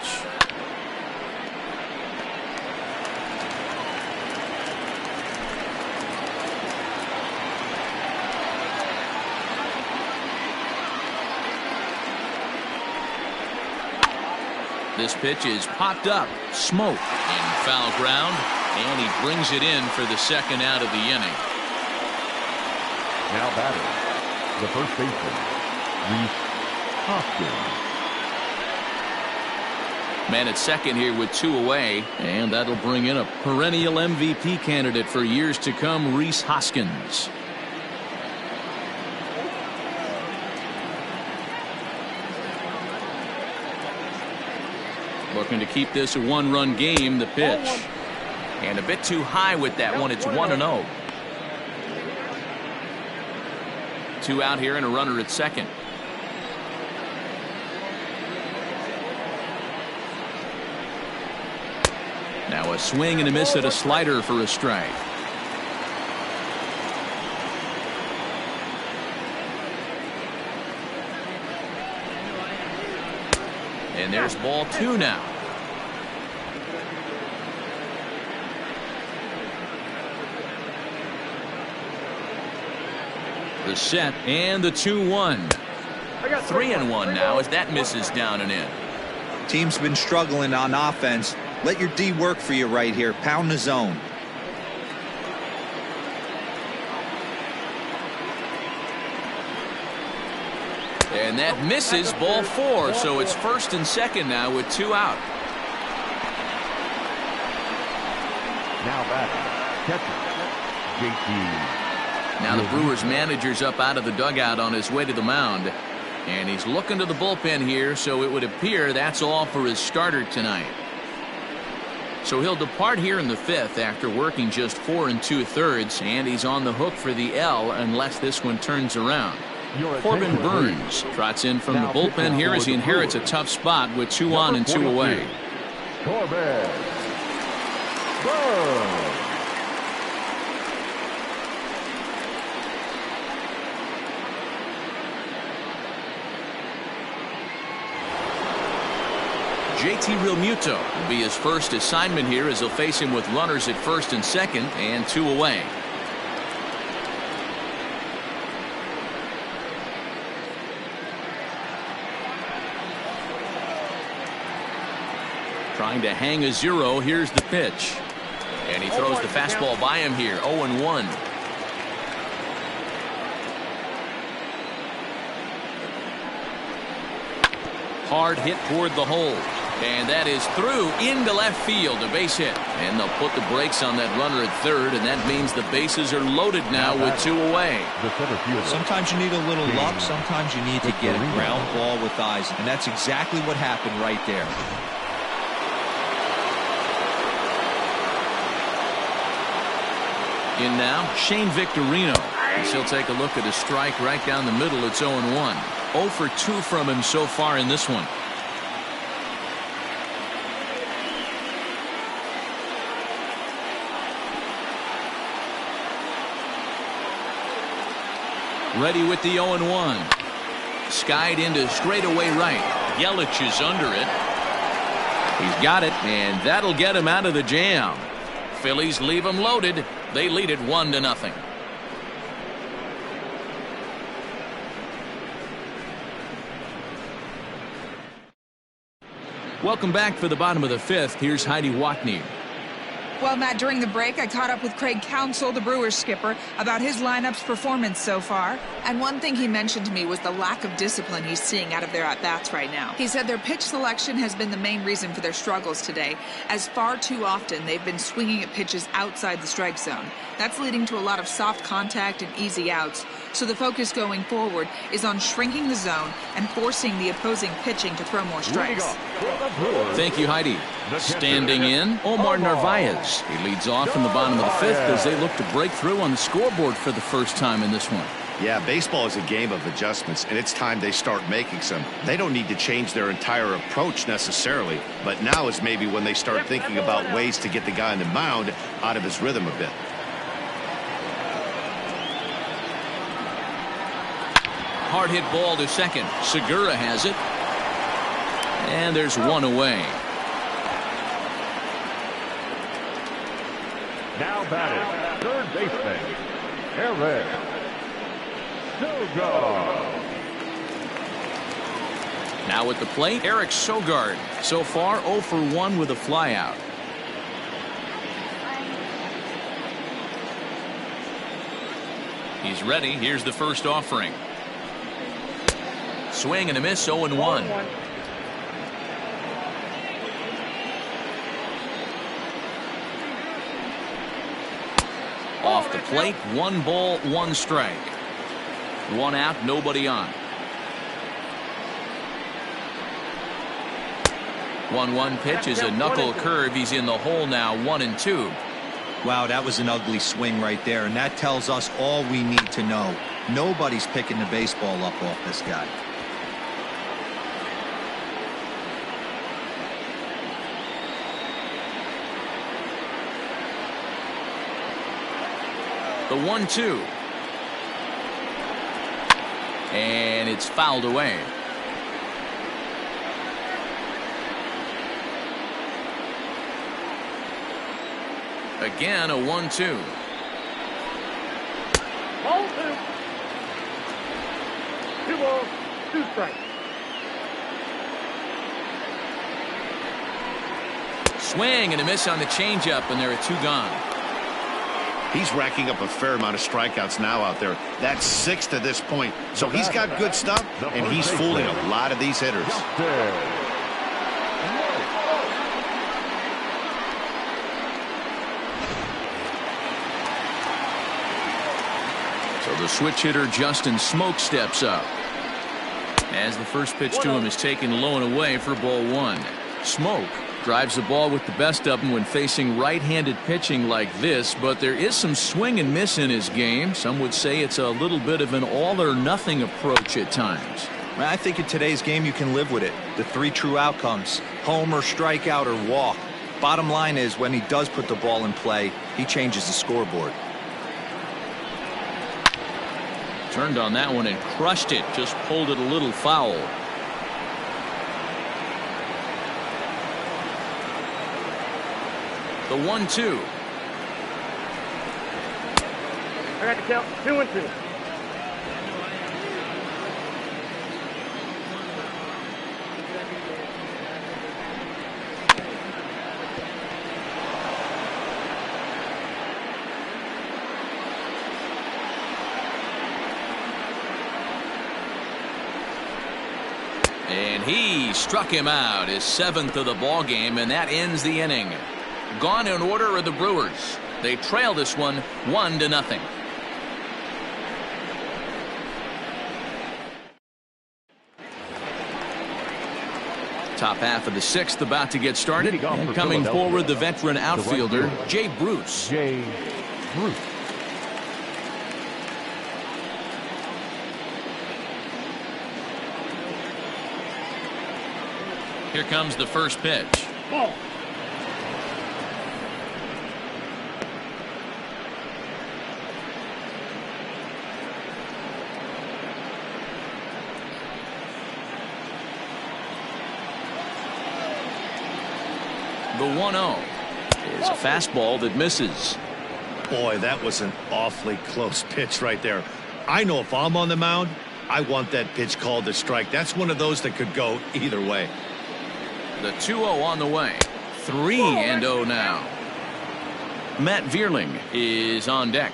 This pitch is popped up, smoke in foul ground, and he brings it in for the second out of the inning. Now batting, the first baseman, Rhys Hoskins. Man at second here with 2 away, and that'll bring in a perennial MVP candidate for years to come, Rhys Hoskins. Looking to keep this a one-run game. The pitch, and a bit too high with that one. It's 1-0. 2 out here and a runner at second. Now a swing and a miss at a slider for a strike. And there's ball 2 now. The set and the 2-1. 3-1 now as that misses down and in. Team's been struggling on offense. Let your D work for you right here. Pound the zone. And that misses, ball 4. So it's first and second now with 2 out. Now batting, catcher, JT. Now the Brewers manager's up out of the dugout on his way to the mound. And he's looking to the bullpen here, so it would appear that's all for his starter tonight. So he'll depart here in the 5th after working just 4 2/3, and he's on the hook for the L unless this one turns around. Corbin Burns trots in from the bullpen here as he inherits a tough spot with 2 on and 2 away. Corbin Burns. JT Realmuto will be his first assignment here as he'll face him with runners at first and second and 2 away. Trying to hang a 0. Here's the pitch. And he throws the fastball by him here. 0-1. Hard hit toward the hole. And that is through into left field, a base hit. And they'll put the brakes on that runner at third, and that means the bases are loaded now with 2 away. Sometimes you need a little luck. Sometimes you need to get a ground ball with eyes. And that's exactly what happened right there. In now, Shane Victorino. As he'll take a look at a strike right down the middle. It's 0-1. 0 for 2 from him so far in this one. Ready with the 0-1. Skied into straightaway right. Yelich is under it. He's got it, and that'll get him out of the jam. Phillies leave him loaded. They lead it 1-0. Welcome back for the bottom of the 5th. Here's Heidi Watney. Well, Matt, during the break, I caught up with Craig Counsell, the Brewers skipper, about his lineup's performance so far. And one thing he mentioned to me was the lack of discipline he's seeing out of their at-bats right now. He said their pitch selection has been the main reason for their struggles today, as far too often they've been swinging at pitches outside the strike zone. That's leading to a lot of soft contact and easy outs. So the focus going forward is on shrinking the zone and forcing the opposing pitching to throw more strikes. Thank you, Heidi. Standing in, Omar Narvaez. He leads off in the bottom of the 5th as they look to break through on the scoreboard for the first time in this one. Yeah, baseball is a game of adjustments, and it's time they start making some. They don't need to change their entire approach necessarily, but now is maybe when they start thinking about ways to get the guy on the mound out of his rhythm a bit. Hard hit ball to second. Segura has it. And there's 1 away. Now batting, third baseman, Eric Silva. Now at the plate, Eric Sogard. So far, 0 for 1 with a flyout. He's ready. Here's the first offering. Swing and a miss, 0-1. Off the plate, 1 ball, 1 strike. 1 out, nobody on. 1-1 pitch is a knuckle curve. He's in the hole now, 1-2. Wow, that was an ugly swing right there, and that tells us all we need to know. Nobody's picking the baseball up off this guy. The 1-2. And it's fouled away. Again, a 1-2. Ball 2. 2 balls, 2 strikes. Swing and a miss on the changeup, and there are 2 gone. He's racking up a fair amount of strikeouts now out there. That's 6 to this point. So he's got good stuff, and he's fooling a lot of these hitters. So the switch hitter Justin Smoke steps up. As the first pitch to him is taken low and away for ball 1. Smoke drives the ball with the best of them when facing right-handed pitching like this, but there is some swing and miss in his game. Some would say it's a little bit of an all-or-nothing approach at times. I think in today's game you can live with it. The 3 true outcomes: homer, strikeout, or walk. Bottom line is, when he does put the ball in play, he changes the scoreboard. Turned on that one and crushed it. Just pulled it a little foul. The 1-2. I got to count 2-2. And he struck him out, his 7th of the ball game, and that ends the inning. Gone in order are the Brewers. They trail this one 1-0. Top half of the 6th about to get started. And coming forward, the veteran outfielder, Jay Bruce. Jay Bruce. Here comes the first pitch. Ball. The 1-0 is a fastball that misses. Boy, that was an awfully close pitch right there. I know if I'm on the mound, I want that pitch called a strike. That's one of those that could go either way. The 2-0 on the way. 3-0 now. Matt Vierling is on deck.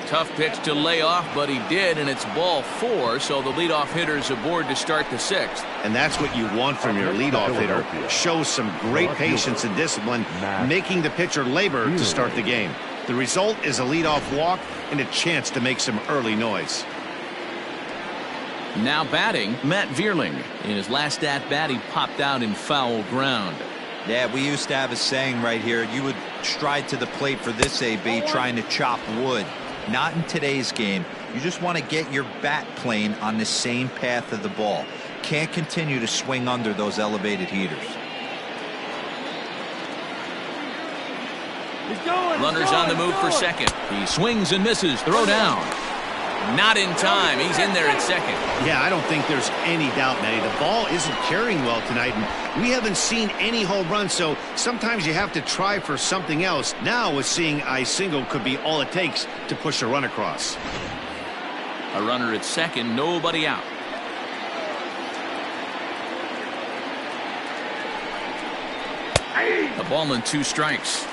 Tough pitch to lay off, but he did, and it's ball 4, so the leadoff hitter's aboard to start the 6th. And that's what you want from your leadoff hitter. Shows some great patience and discipline, making the pitcher labor to start the game. The result is a leadoff walk and a chance to make some early noise. Now batting, Matt Vierling. In his last at-bat, he popped out in foul ground. Yeah, we used to have a saying right here: you would stride to the plate for this AB trying to chop wood. Not in today's game. You just want to get your bat plane on the same path of the ball. Can't continue to swing under those elevated heaters. He's going. Runners on the move for second. He swings and misses. Throw down. Not in time. He's in there at second. Yeah, I don't think there's any doubt, Matty. The ball isn't carrying well tonight, and we haven't seen any home runs, so sometimes you have to try for something else. Now, with seeing a single could be all it takes to push a run across. A runner at second, nobody out. A ball and 2 strikes.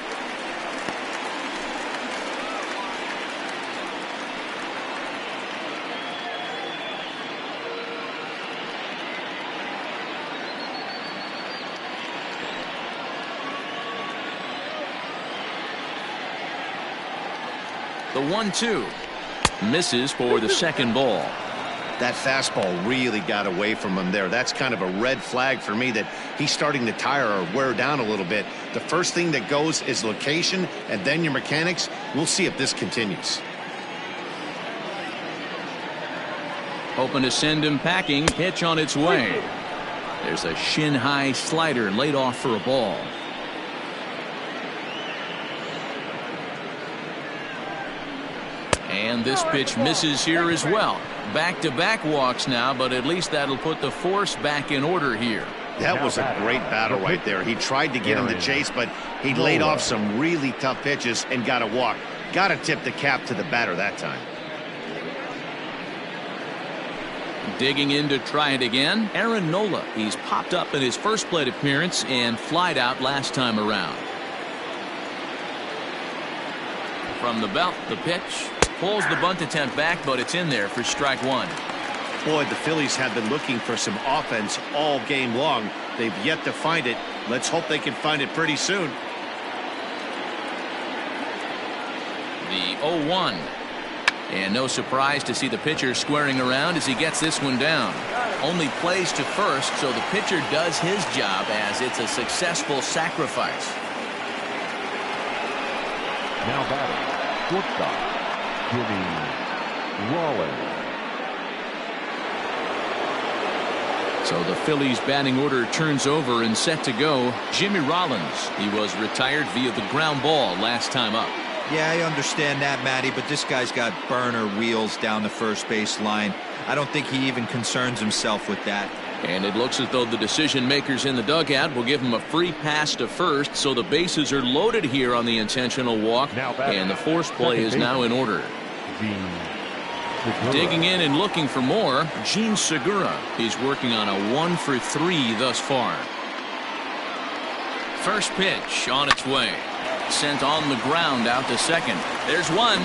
The 1-2 misses for the second ball. That fastball really got away from him there. That's kind of a red flag for me that he's starting to tire or wear down a little bit. The first thing that goes is location and then your mechanics. We'll see if this continues. Hoping to send him packing. Pitch on its way. There's a shin-high slider laid off for a ball. And this pitch misses here as well. Back-to-back walks now, but at least that'll put the force back in order here. That was a great battle right there. He tried to get him to chase, but he laid off some really tough pitches and got a walk. Got to tip the cap to the batter that time. Digging in to try it again, Aaron Nola. He's popped up in his first plate appearance and flied out last time around. From the belt, the pitch. Pulls the bunt attempt back, but it's in there for strike 1. Boy, the Phillies have been looking for some offense all game long. They've yet to find it. Let's hope they can find it pretty soon. The 0-1. And no surprise to see the pitcher squaring around as he gets this one down. Only plays to first, so the pitcher does his job as it's a successful sacrifice. Now batting, shortstop, Jimmy Rollins. So the Phillies batting order turns over and set to go. Jimmy Rollins. He was retired via the ground ball last time up. Yeah, I understand that, Matty, but this guy's got burner wheels down the first base line. I don't think he even concerns himself with that. And it looks as though the decision makers in the dugout will give him a free pass to first, so the bases are loaded here on the intentional walk, and the force play is now in order. Digging in and looking for more, Gene Segura. He's working on a 1 for 3 thus far. First pitch on its way. Sent on the ground out to second. There's one.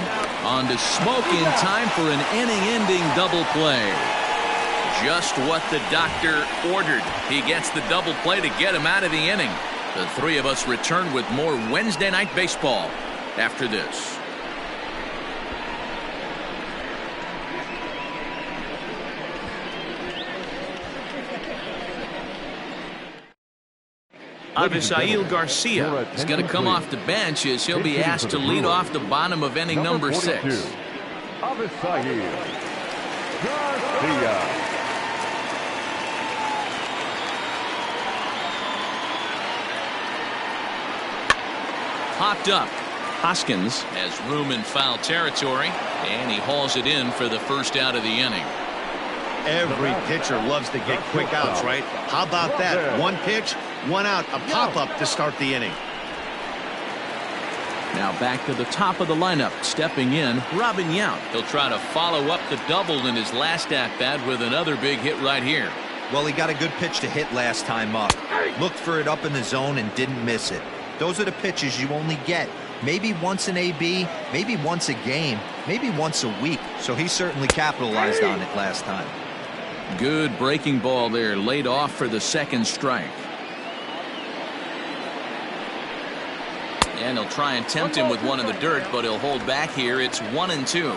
On to Smoke in time for an inning-ending double play. Just what the doctor ordered. He gets the double play to get him out of the inning. The three of us return with more Wednesday Night Baseball after this. Avisail Garcia is going to come off the bench as he'll be asked to lead off the bottom of inning number 6. Avisail Garcia. Popped up. Hoskins has room in foul territory, and he hauls it in for the first out of the inning. Every pitcher loves to get quick outs, right? How about that? One pitch, one out, a pop-up to start the inning. Now back to the top of the lineup. Stepping in, Robin Yount. He'll try to follow up the double in his last at-bat with another big hit right here. Well, he got a good pitch to hit last time up. Looked for it up in the zone and didn't miss it. Those are the pitches you only get maybe once in AB, maybe once a game, maybe once a week. So he certainly capitalized on it last time. Good breaking ball there, laid off for the second strike. And he'll try and tempt him with one in the dirt, but he'll hold back here. It's 1-2.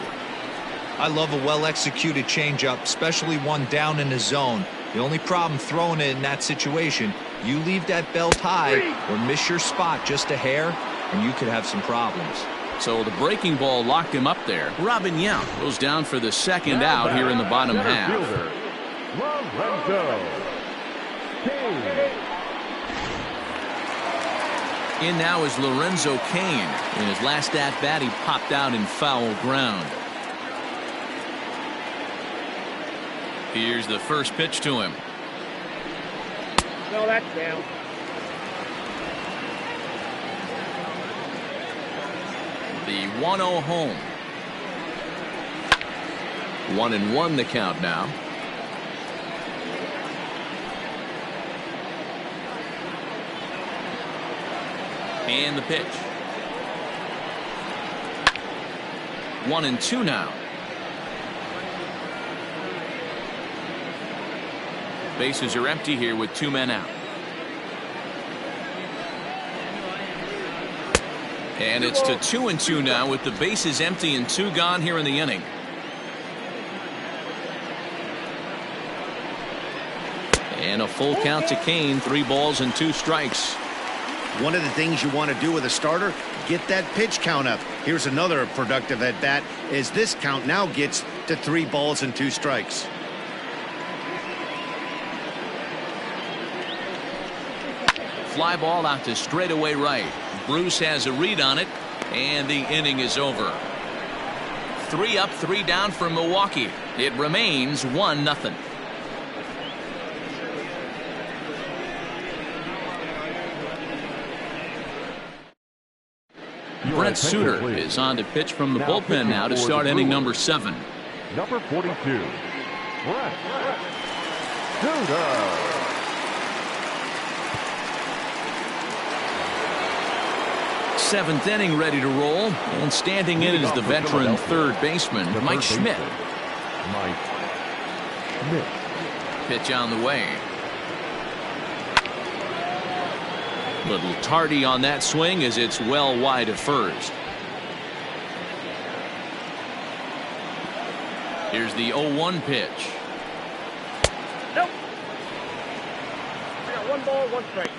I love a well-executed changeup, especially one down in the zone. The only problem throwing it in that situation, you leave that belt high or miss your spot just a hair, and you could have some problems. So the breaking ball locked him up there. Robin Yount goes down for the second out here in the bottom half. In now is Lorenzo Cain. In his last at-bat, he popped out in foul ground. Here's the first pitch to him. No, that's down. The 1-0 home. 1-1 the count now. And the pitch. 1-2 now. Bases are empty here with 2 men out. And it's to 2-2 now with the bases empty and 2 gone here in the inning. And a full count to Kane. 3 balls and 2 strikes. One of the things you want to do with a starter, get that pitch count up. Here's another productive at bat as this count now gets to 3 balls and 2 strikes. Fly ball out to straightaway right. Bruce has a read on it, and the inning is over. 3 up, 3 down for Milwaukee. It remains 1-0. Brent Suter is on to pitch from the bullpen now to start inning number 7. Number 42, Brent Suter. Seventh inning ready to roll, and standing in is the veteran third baseman Mike Schmidt. Pitch on the way. Little tardy on that swing as it's well wide of first. Here's the 0-1 pitch. Nope. We got 1 ball, 1 strike.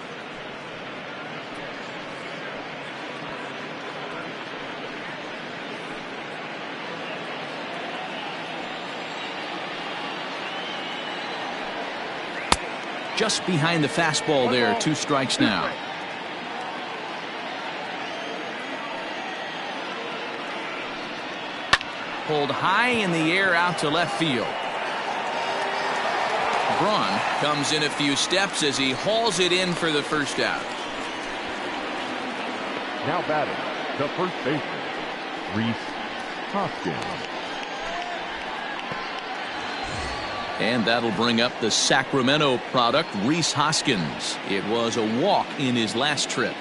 Just behind the fastball there. 2 strikes now. Pulled high in the air out to left field. Braun comes in a few steps as he hauls it in for the first out. Now batting, the first baseman, Rhys Hoskins. And that'll bring up the Sacramento product, Rhys Hoskins. It was a walk in his last trip.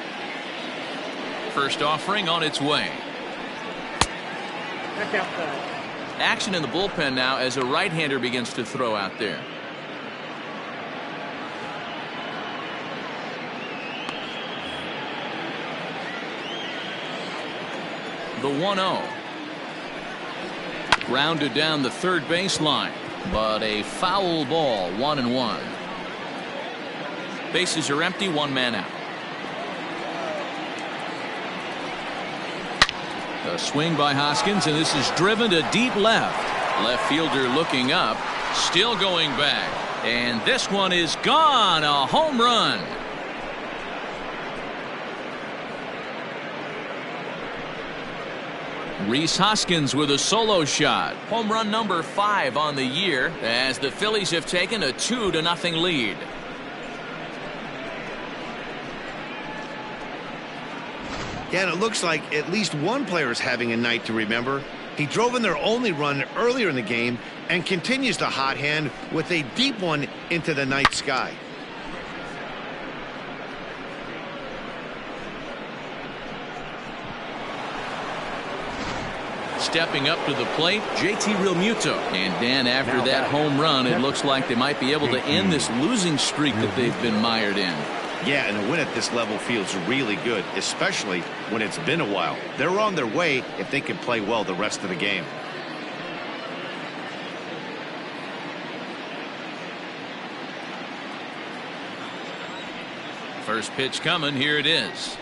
First offering on its way. That's outside. Action in the bullpen now as a right-hander begins to throw out there. The 1-0. Grounded down the third baseline, but a foul ball. 1-1. Bases are empty. 1 man out. A swing by Hoskins, and this is driven to deep left. Left fielder looking up, still going back, and this one is gone. A home run. Rhys Hoskins with a solo shot. Home run number 5 on the year as the Phillies have taken a 2-0 lead. Yeah, and it looks like at least one player is having a night to remember. He drove in their only run earlier in the game and continues the hot hand with a deep one into the night sky. Stepping up to the plate, JT Realmuto. And Dan, after that home run, it looks like they might be able to end this losing streak that they've been mired in. Yeah, and a win at this level feels really good, especially when it's been a while. They're on their way if they can play well the rest of the game. First pitch coming. Here it is.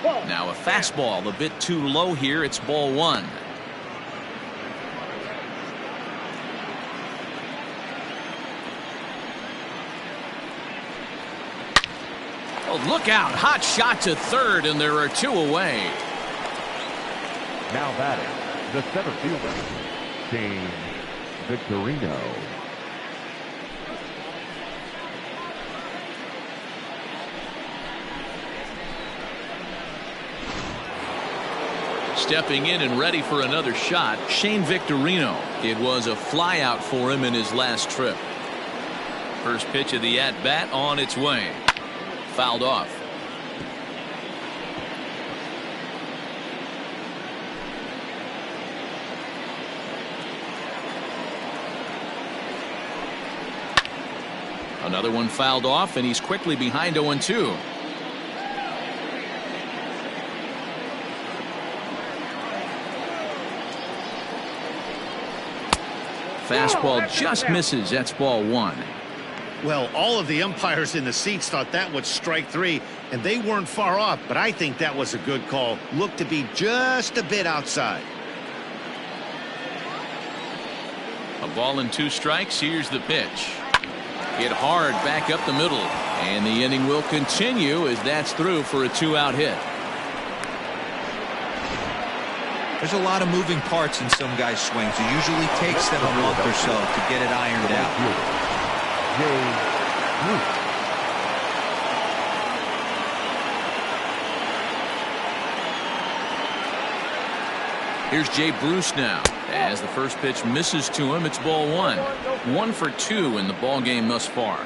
Now a fastball a bit too low here. It's ball 1. Oh, look out. Hot shot to third, and there are 2 away. Now batting, the center fielder, James Victorino. Stepping in and ready for another shot, Shane Victorino. It was a flyout for him in his last trip. First pitch of the at-bat on its way. Fouled off. Another one fouled off, and he's quickly behind 0-2. Fastball just misses. That's ball one. Well, all of the umpires in the seats thought that was strike three, and they weren't far off, but I think that was a good call. Looked to be just a bit outside. A ball and 2 strikes. Here's the pitch. Hit hard back up the middle, and the inning will continue as that's through for a 2-out hit. There's a lot of moving parts in some guys' swings. It usually takes them a month or so to get it ironed out. Here's Jay Bruce now. As the first pitch misses to him, it's ball one. 1 for 2 in the ball game thus far.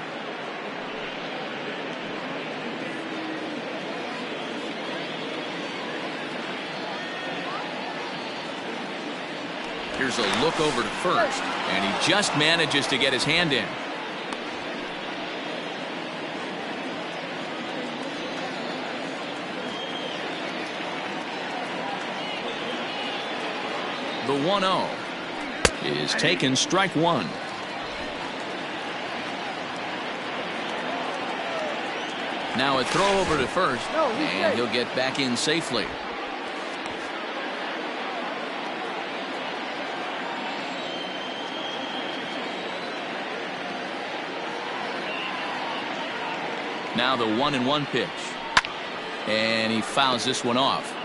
Here's a look over to first, and he just manages to get his hand in. The 1-0 is taken, strike one. Now a throw over to first, and he'll get back in safely. Now the 1-1 pitch, and he fouls this one off.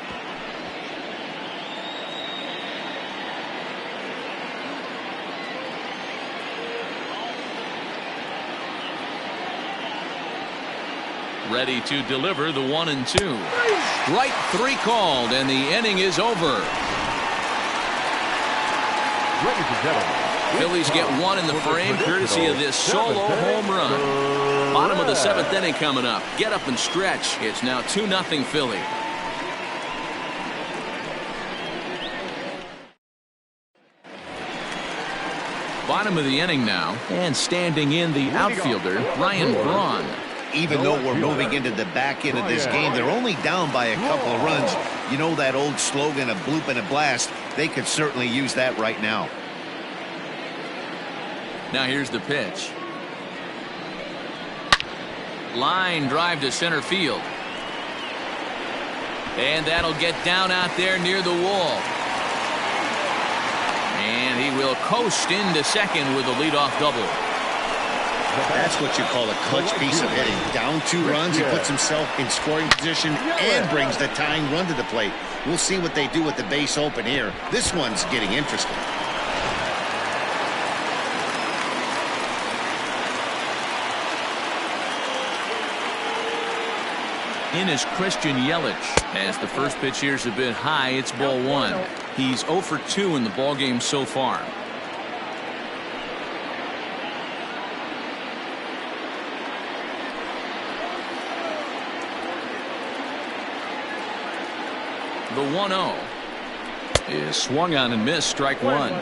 Ready to deliver the 1-2. Strike 3 called, and the inning is over. Ladies and gentlemen, Phillies get one in the frame courtesy of this solo home run. Bottom of the 7th inning coming up. Get up and stretch. It's now 2-0 Philly. Bottom of the inning now, and standing in the outfielder, Ryan Braun. Even though we're moving into the back end of this game, they're only down by a couple of runs. You know that old slogan, a bloop and a blast. They could certainly use that right now. Now here's the pitch. Line drive to center field. And that'll get down out there near the wall. And he will coast into second with a leadoff double. That's what you call a clutch piece of hitting. Down 2 runs, he puts himself in scoring position and brings the tying run to the plate. We'll see what they do with the base open here. This one's getting interesting. In is Christian Yelich. As the first pitch here's a bit high, it's ball one. He's 0 for 2 in the ball game so far. The 1-0 is swung on and missed, strike one.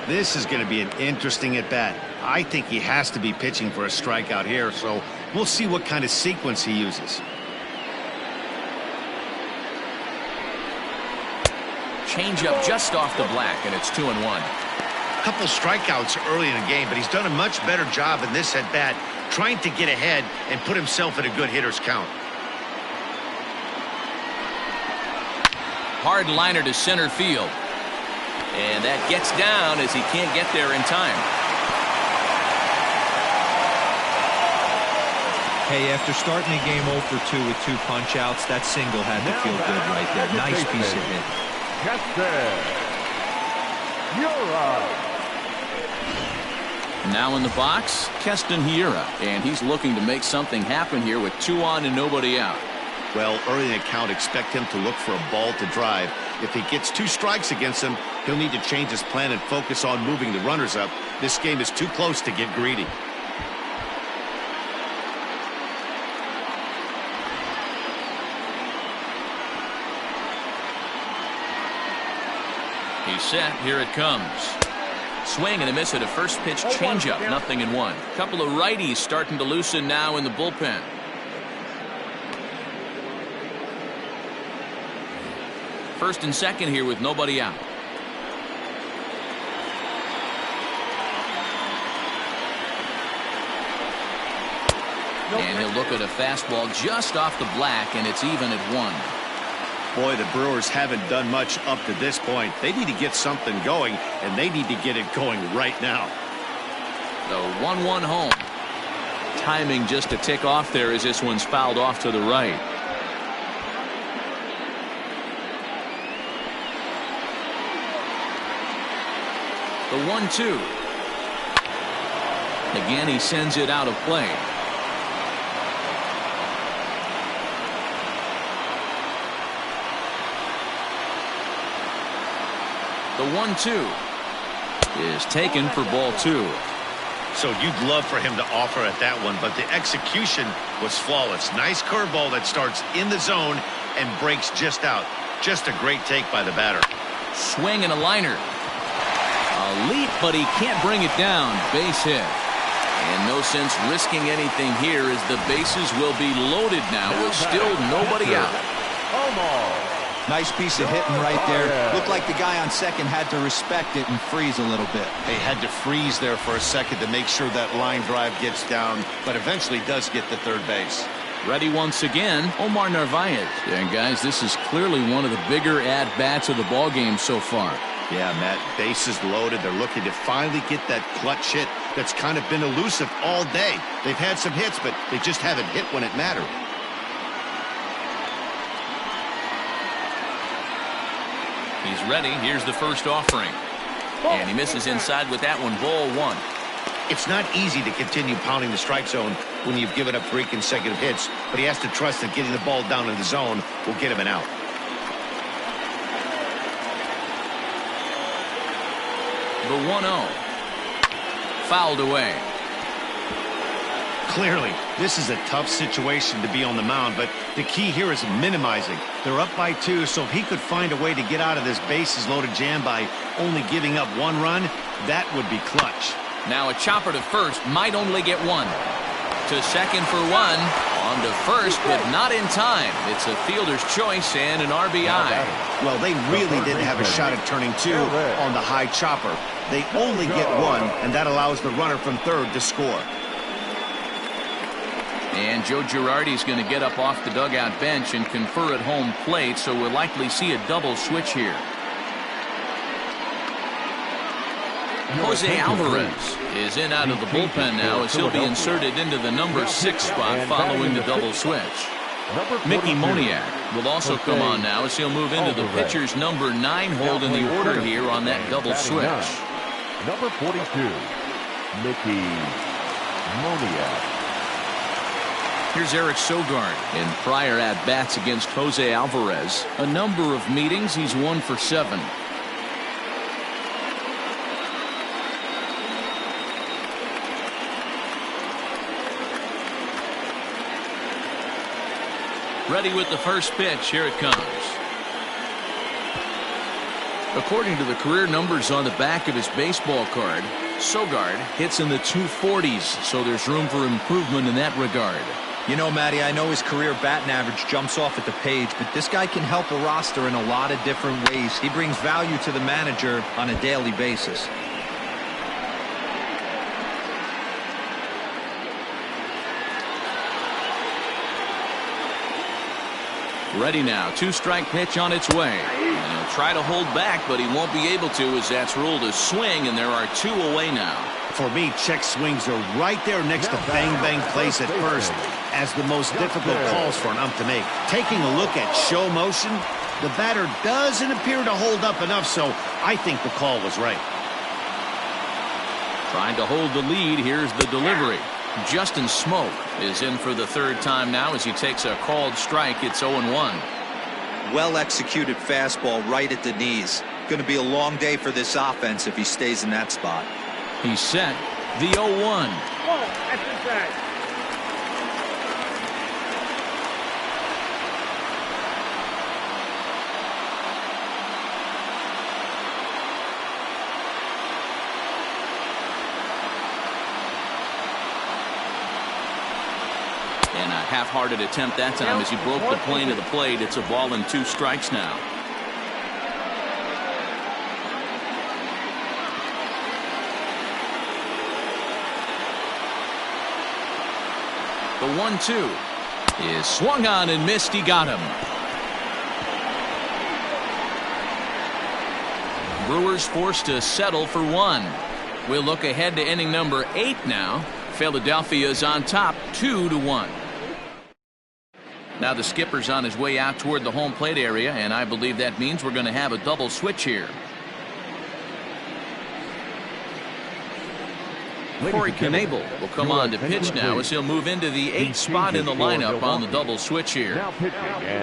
This is going to be an interesting at-bat. I think he has to be pitching for a strikeout here, so we'll see what kind of sequence he uses. Changeup just off the black, and it's 2-1. Couple strikeouts early in the game, but he's done a much better job in this at-bat trying to get ahead and put himself in a good hitter's count. Hard liner to center field. And that gets down as he can't get there in time. Hey, after starting the game 0 for 2 with 2 punch-outs, that single had to feel good right there. Nice piece of hit. Now in the box, Keston Hiura, and he's looking to make something happen here with 2 on and nobody out. Well, early in the count, expect him to look for a ball to drive. If he gets 2 strikes against him, he'll need to change his plan and focus on moving the runners up. This game is too close to get greedy. He's set. Here it comes. Swing and a miss at a first pitch changeup. 0-1. Couple of righties starting to loosen now in the bullpen. First and second here with nobody out. And he'll look at a fastball just off the black, and it's even at 1. Boy, the Brewers haven't done much up to this point. They need to get something going, and they need to get it going right now. The 1-1 home. Timing just a tick off there as this one's fouled off to the right. The 1-2. Again, he sends it out of play. The 1-2 is taken for ball 2. So you'd love for him to offer at that one, but the execution was flawless. Nice curveball that starts in the zone and breaks just out. Just a great take by the batter. Swing and a liner. A leap, but he can't bring it down. Base hit. And no sense risking anything here as the bases will be loaded now with still nobody out. Nice piece of hitting right there. Looked like the guy on second had to respect it and freeze a little bit. They had to freeze there for a second to make sure that line drive gets down, but eventually does get to third base. Ready once again, Omar Narvaez. And guys, this is clearly one of the bigger at-bats of the ballgame so far. Yeah, Matt, bases loaded. They're looking to finally get that clutch hit that's kind of been elusive all day. They've had some hits, but they just haven't hit when it mattered. He's ready. Here's the first offering. And he misses inside with that one. Ball 1. It's not easy to continue pounding the strike zone when you've given up 3 consecutive hits, but he has to trust that getting the ball down in the zone will get him an out. The 1-0. Fouled away. Clearly, this is a tough situation to be on the mound, but the key here is minimizing. They're up by 2, so if he could find a way to get out of this bases-loaded jam by only giving up 1 run, that would be clutch. Now a chopper to first, might only get 1. To second for 1. On to first, but not in time. It's a fielder's choice and an RBI. Well, they really didn't have a shot at turning 2 on the high chopper. They only get 1, and that allows the runner from third to score. And Joe Girardi's going to get up off the dugout bench and confer at home plate, so we'll likely see a double switch here. Jose Alvarez is in out of the bullpen now as he'll be inserted into the number 6 spot following the double switch. Mickey Moniak will also come on now as he'll move into the pitcher's number 9 hold in the order here on that double switch. Number 42, Mickey Moniak. Here's Eric Sogard in prior at-bats against Jose Alvarez. A number of meetings, he's 1 for 7. Ready with the first pitch. Here it comes. According to the career numbers on the back of his baseball card, Sogard hits in the 240s, so there's room for improvement in that regard. You know, Matty, I know his career batting average jumps off at the page, but this guy can help a roster in a lot of different ways. He brings value to the manager on a daily basis. Ready now. 2-strike pitch on its way. And he'll try to hold back, but he won't be able to as that's ruled a swing, and there are 2 away now. For me, check swings are right there next to bang-bang plays at first as the most difficult calls for an ump to make. Taking a look at show motion, the batter doesn't appear to hold up enough, so I think the call was right. Trying to hold the lead. Here's the delivery. Justin Smoke is in for the third time now as he takes a called strike. It's 0-1. Well executed fastball right at the knees. Going to be a long day for this offense if he stays in that spot. He's set. The 0-1. Whoa, that's inside. And a half-hearted attempt that time as he broke the plane of the plate. It's a ball and 2 strikes now. The 1-2 is swung on and missed. He got him. Brewers forced to settle for 1. We'll look ahead to inning number 8 now. Philadelphia is on top 2-1. Now the skipper's on his way out toward the home plate area, and I believe that means we're going to have a double switch here. Corey Knebel will come on to pitch now as he'll move into the 8th spot in the lineup on the double switch here.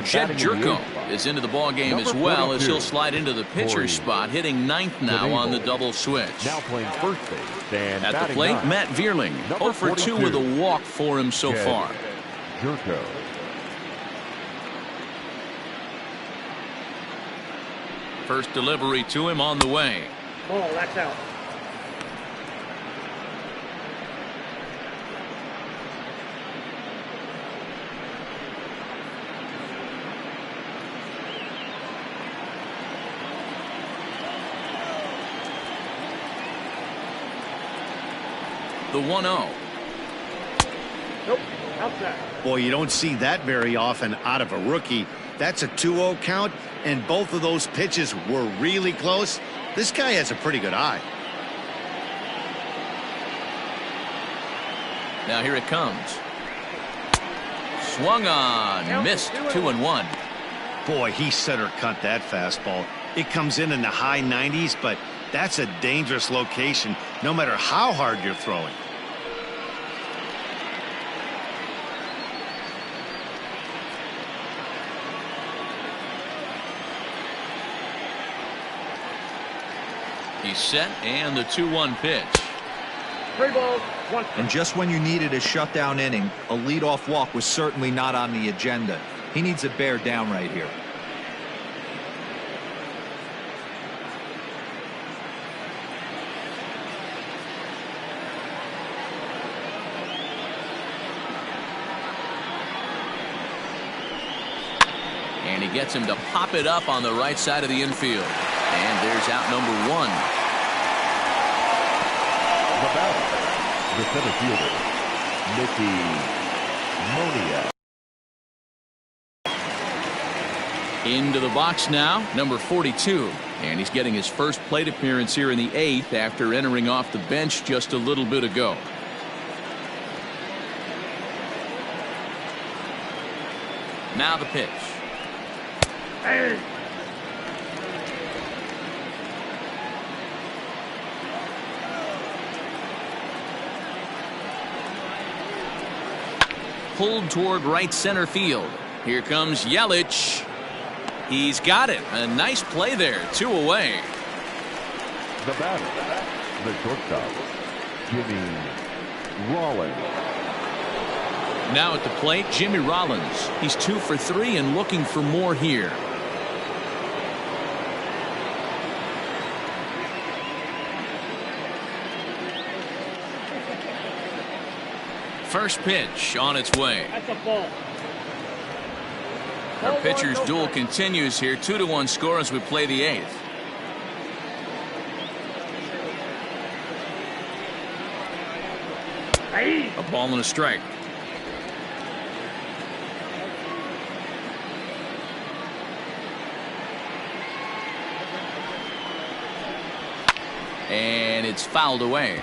Jed Jerko is into the ball game as well as he'll slide into the pitcher's spot, hitting 9th now on the double switch. Now playing first base. At the plate, Matt Vierling, 0 for 2 with a walk for him so far. Jerko. First delivery to him on the way. Oh, that's out. The 1-0. Nope, outside. Boy, you don't see that very often out of a rookie. That's a 2-0 count, and both of those pitches were really close. This guy has a pretty good eye. Now here it comes. Swung on, missed. 2-1. Boy, he center cut that fastball. It comes in the high 90s, but that's a dangerous location no matter how hard you're throwing. He's set, and the 2-1 pitch. 3 balls, 1 strike. And just when you needed a shutdown inning, a leadoff walk was certainly not on the agenda. He needs to bear down right here. And he gets him to pop it up on the right side of the infield. And there's out number 1. The batter, the center fielder, Mickey Moniak. Into the box now, number 42. And he's getting his first plate appearance here in the 8th after entering off the bench just a little bit ago. Now the pitch. Hey. Pulled toward right center field. Here comes Yelich. He's got it. A nice play there. 2 away. The batter, the shortstop, Jimmy Rollins. Now at the plate, Jimmy Rollins. He's 2 for 3 and looking for more here. First pitch on its way. That's a ball. Our pitcher's duel continues here. 2-1 score as we play the 8th. Hey. A ball and a strike. And it's fouled away.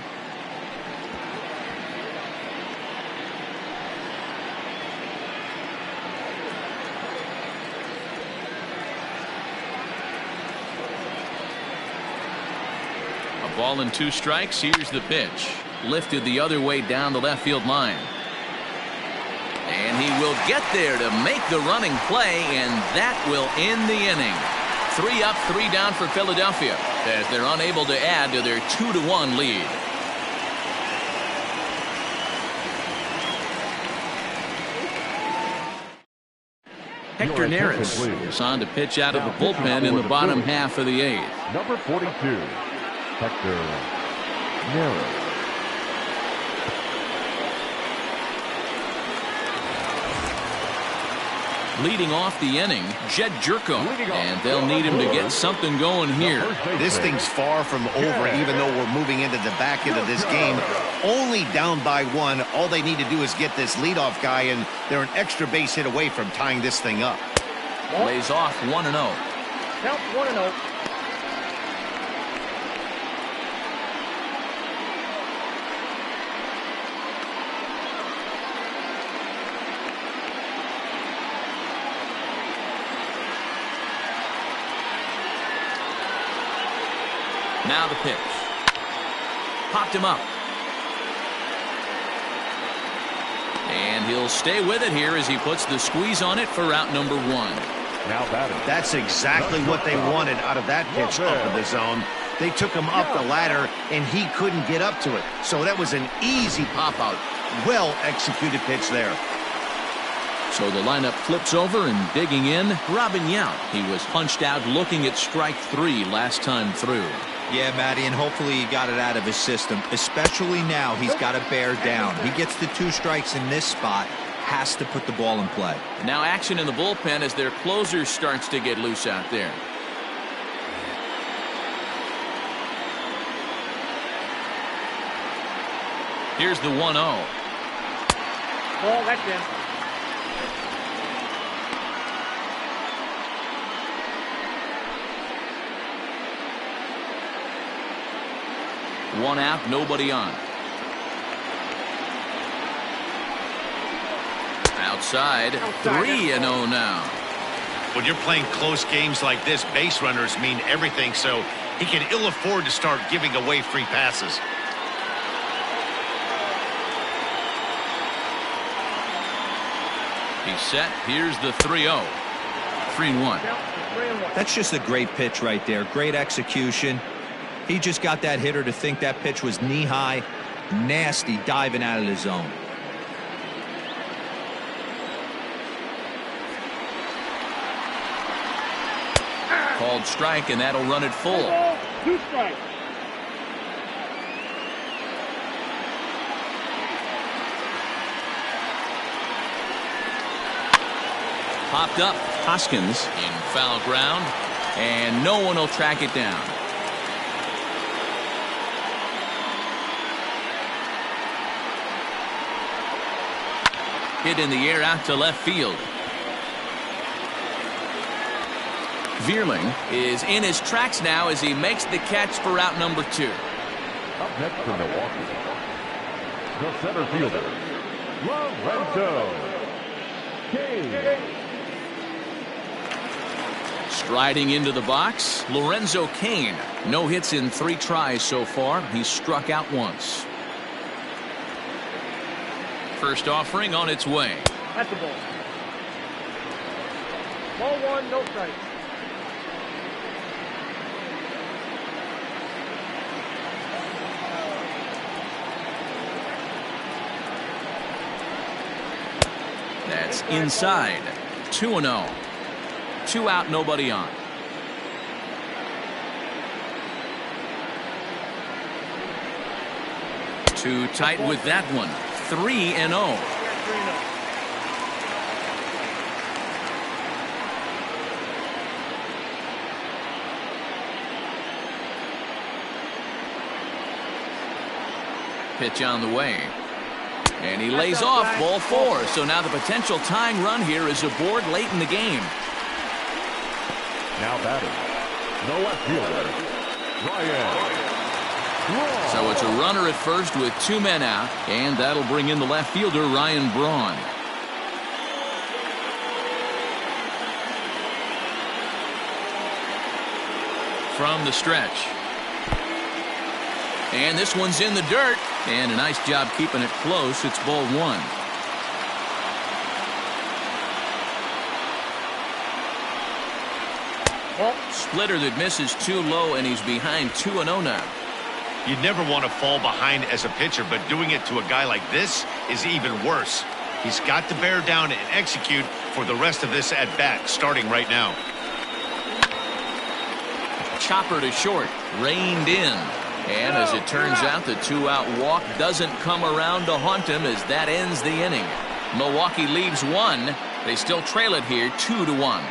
A ball and 2 strikes. Here's the pitch. lifted the other way down the left field line. And he will get there to make the running play, and that will end the inning. 3 up, 3 down for Philadelphia as they're unable to add to their 2-1 lead. Hector Neris is on to pitch out of the bullpen in the bottom half of the 8th. Number 42, Hector Neris. Leading off the inning, Jed Jerko, and they'll need him to get something going here. This thing's far from over, even though we're moving into the back end of this game. Only down by 1. All they need to do is get this leadoff guy, and they're an extra base hit away from tying this thing up. Lays off 1-0. Count 1-0. Now the pitch. Popped him up. And he'll stay with it here as he puts the squeeze on it for out number 1. Now batting. That's exactly what they wanted out of that pitch up in the zone. They took him up the ladder, and he couldn't get up to it. So that was an easy pop-out. Well-executed pitch there. So the lineup flips over, and digging in, Robin Yount. He was punched out looking at strike 3 last time through. Yeah, Matty, and hopefully he got it out of his system, especially now he's got to bear down. He gets the 2 strikes in this spot, has to put the ball in play. Now action in the bullpen as their closer starts to get loose out there. Here's the 1-0. Ball, that's in. One out, nobody on. Outside, 3-0 now. When you're playing close games like this, base runners mean everything, so he can ill afford to start giving away free passes. He's set. Here's the 3-0. 3-1. That's just a great pitch right there. Great execution. He just got that hitter to think that pitch was knee-high. Nasty diving out of the zone. Called strike, and that'll run it full. 2 strikes. Popped up. Hoskins in foul ground, and no one will track it down. Hit in the air out to left field. Vierling is in his tracks now as he makes the catch for out number 2. Up next for Milwaukee, the center fielder, Lorenzo Cain. Striding into the box, Lorenzo Cain. No hits in 3 tries so far. He's struck out once. First offering on its way. That's the ball. Ball 1, no strikes. That's inside. 2-0. 2 out, nobody on. Too tight with that one. 3-0. Pitch on the way. And he lays off ball 4. So now the potential tying run here is aboard late in the game. Now batting, the left fielder, Ryan. So it's a runner at first with 2 men out, and that'll bring in the left fielder, Ryan Braun. From the stretch. And this one's in the dirt. And a nice job keeping it close. It's ball one. Splitter that misses too low, and he's behind 2-0 now. You never want to fall behind as a pitcher, but doing it to a guy like this is even worse. He's got to bear down and execute for the rest of this at-bat, starting right now. Chopper to short, reined in. And as it turns out, the 2-out walk doesn't come around to haunt him as that ends the inning. Milwaukee leaves one. They still trail it here 2-1.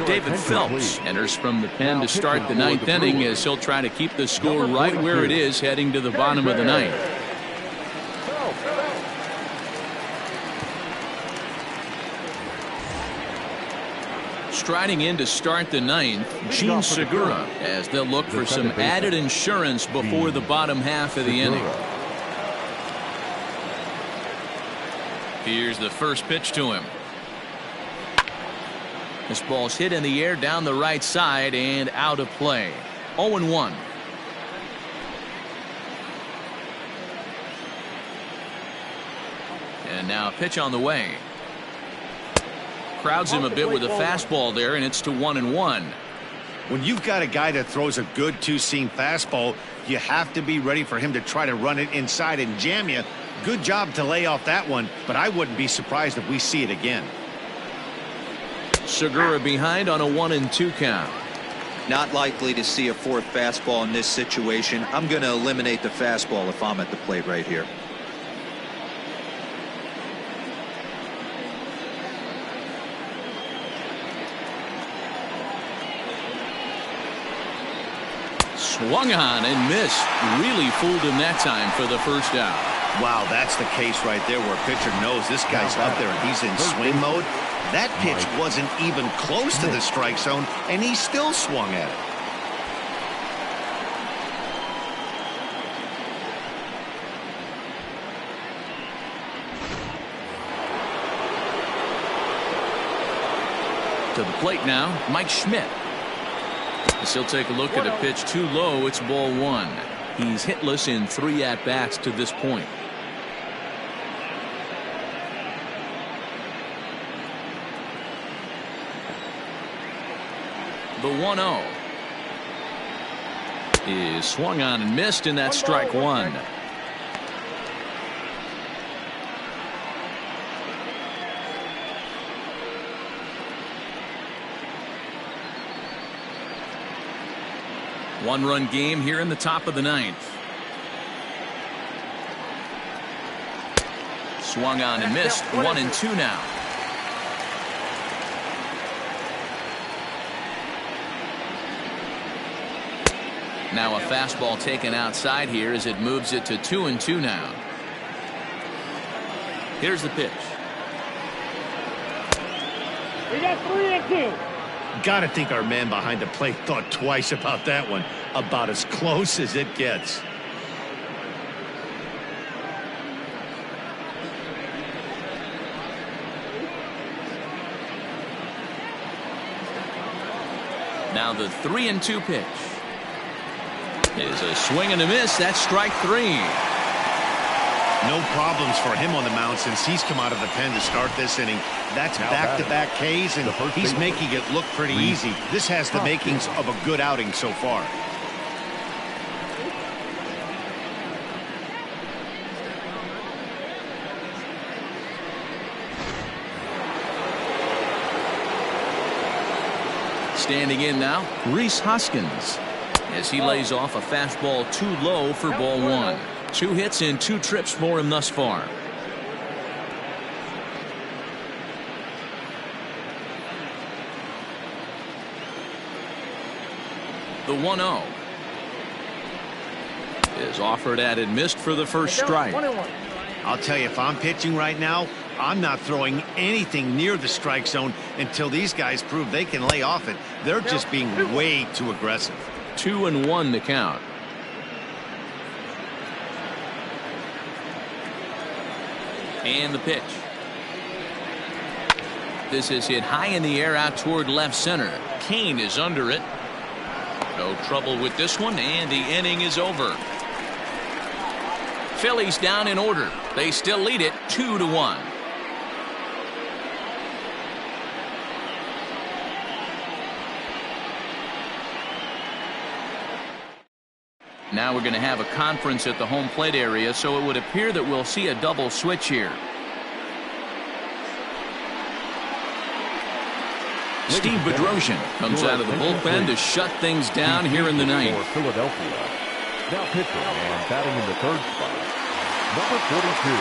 David Phelps enters from the pen to start the ninth inning as he'll try to keep the score right where it is heading to the bottom of the ninth. Striding in to start the ninth, Gene Segura, as they'll look for some added insurance before the bottom half of the inning. Here's the first pitch to him. This ball's hit in the air down the right side and out of play. 0-1. And now a pitch on the way. Crowds him a bit with a fastball there, and it's to 1-1. When you've got a guy that throws a good two-seam fastball, you have to be ready for him to try to run it inside and jam you. Good job to lay off that one, but I wouldn't be surprised if we see it again. Segura behind on a 1-2 count. Not likely to see a fourth fastball in this situation. I'm going to eliminate the fastball if I'm at the plate right here. Swung on and missed. Really fooled him that time for the first out. Wow, that's the case right there where a pitcher knows this guy's up there and he's in swing mode. That pitch wasn't even close to the strike zone, and he still swung at it. To the plate now, Mike Schmidt. As he'll take a look at a pitch too low, it's ball one. He's hitless in 3 at-bats to this point. The 1-0 is swung on and missed, and that's strike one. One-run game here in the top of the ninth. Swung on and missed. 1-2 now. Now a fastball taken outside here as it moves it to 2-2 now. Here's the pitch. We got 3-2. Gotta think our man behind the plate thought twice about that one. About as close as it gets. Now the 3-2 pitch is a swing and a miss. That's strike three. No problems for him on the mound since he's come out of the pen to start this inning. That's back-to-back Ks, and he's making it look pretty easy. This has the makings of a good outing so far. Standing in now, Rhys Hoskins, as he lays off a fastball too low for ball one. 2 hits and 2 trips for him thus far. The 1-0 is offered at and missed for the first strike. I'll tell you, if I'm pitching right now, I'm not throwing anything near the strike zone until these guys prove they can lay off it. They're just being way too aggressive. 2-1 to count. And the pitch. This is hit high in the air out toward left center. Kane is under it. No trouble with this one, and the inning is over. Phillies down in order. They still lead it 2-1. Now we're going to have a conference at the home plate area, so it would appear that we'll see a double switch here. Steve Bedrosian comes out of the bullpen to shut things down here in the ninth. Philadelphia. Now pitching and batting in the third spot, number 42.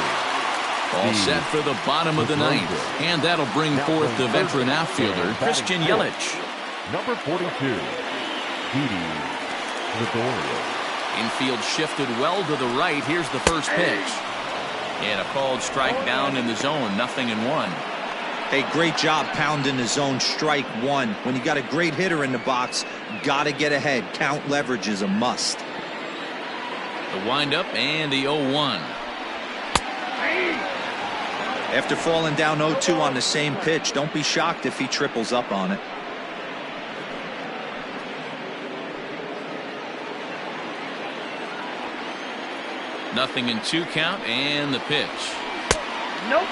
All set for the bottom of the ninth, and that'll bring forth the veteran outfielder, Christian Yelich. Number 42, Didi Gregorius. Infield shifted well to the right. Here's the first pitch. And a called strike down in the zone, 0-1. Hey, great job pounding the zone, strike one. When you got a great hitter in the box, got to get ahead. Count leverage is a must. The windup and the 0-1. After falling down 0-2 on the same pitch, don't be shocked if he triples up on it. Nothing in 2 count, and the pitch. Nope.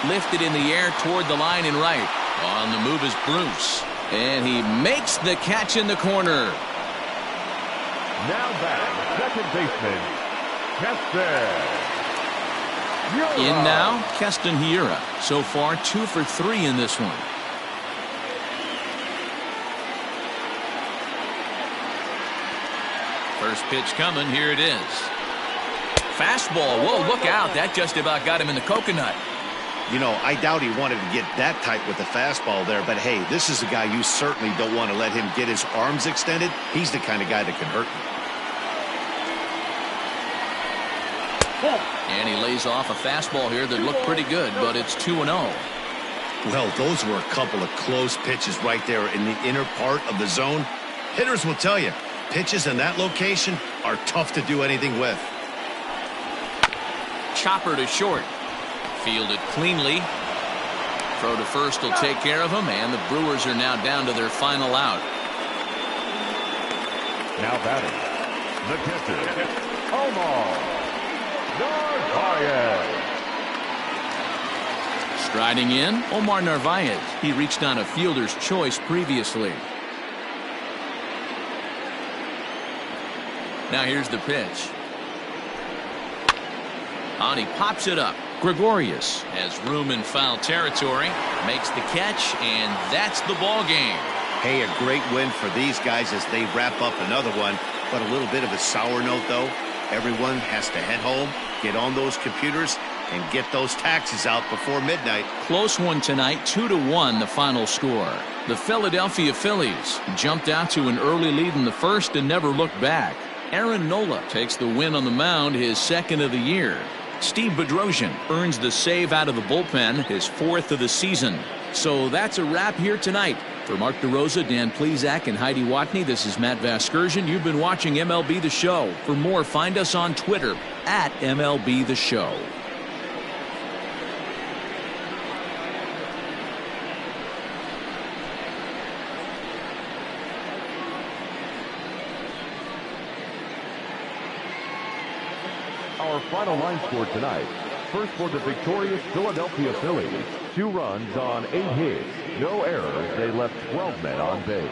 Lifted in the air toward the line and right. On the move is Bruce. And he makes the catch in the corner. Now back, second baseman, Keston. In now, Keston Hiura. So far, 2 for 3 in this one. First pitch coming. Here it is. Fastball. Whoa, look out. That just about got him in the coconut. You know, I doubt he wanted to get that tight with the fastball there, but hey, this is a guy you certainly don't want to let him get his arms extended. He's the kind of guy that can hurt you. And he lays off a fastball here that looked pretty good, but it's 2-0. Well, those were a couple of close pitches right there in the inner part of the zone. Hitters will tell you, pitches in that location are tough to do anything with. Chopper to short. Fielded cleanly. Throw to first will take care of him, and the Brewers are now down to their final out. Now batting, the catcher, Omar Narvaez. Striding in, Omar Narvaez. He reached on a fielder's choice previously. Now here's the pitch. On he pops it up. Gregorius has room in foul territory, makes the catch, and that's the ball game. Hey, a great win for these guys as they wrap up another one, but a little bit of a sour note, though. Everyone has to head home, get on those computers, and get those taxes out before midnight. Close one tonight, 2-1 the final score. The Philadelphia Phillies jumped out to an early lead in the first and never looked back. Aaron Nola takes the win on the mound, his second of the year. Steve Bedrosian earns the save out of the bullpen, his 4th of the season. So that's a wrap here tonight. For Mark DeRosa, Dan Plesac, and Heidi Watney, this is Matt Vasgersian. You've been watching MLB The Show. For more, find us on Twitter at MLB The Show. Our final line score tonight. First for the victorious Philadelphia Phillies, 2 runs on 8 hits, no errors. They left 12 men on base.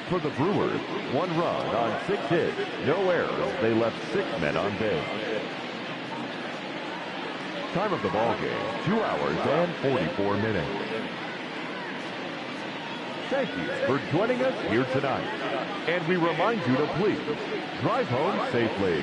For the Brewers, 1 run on 6 hits, no errors. They left 6 men on base. Time of the ball game, 2 hours and 44 minutes. Thank you for joining us here tonight. And we remind you to please drive home safely.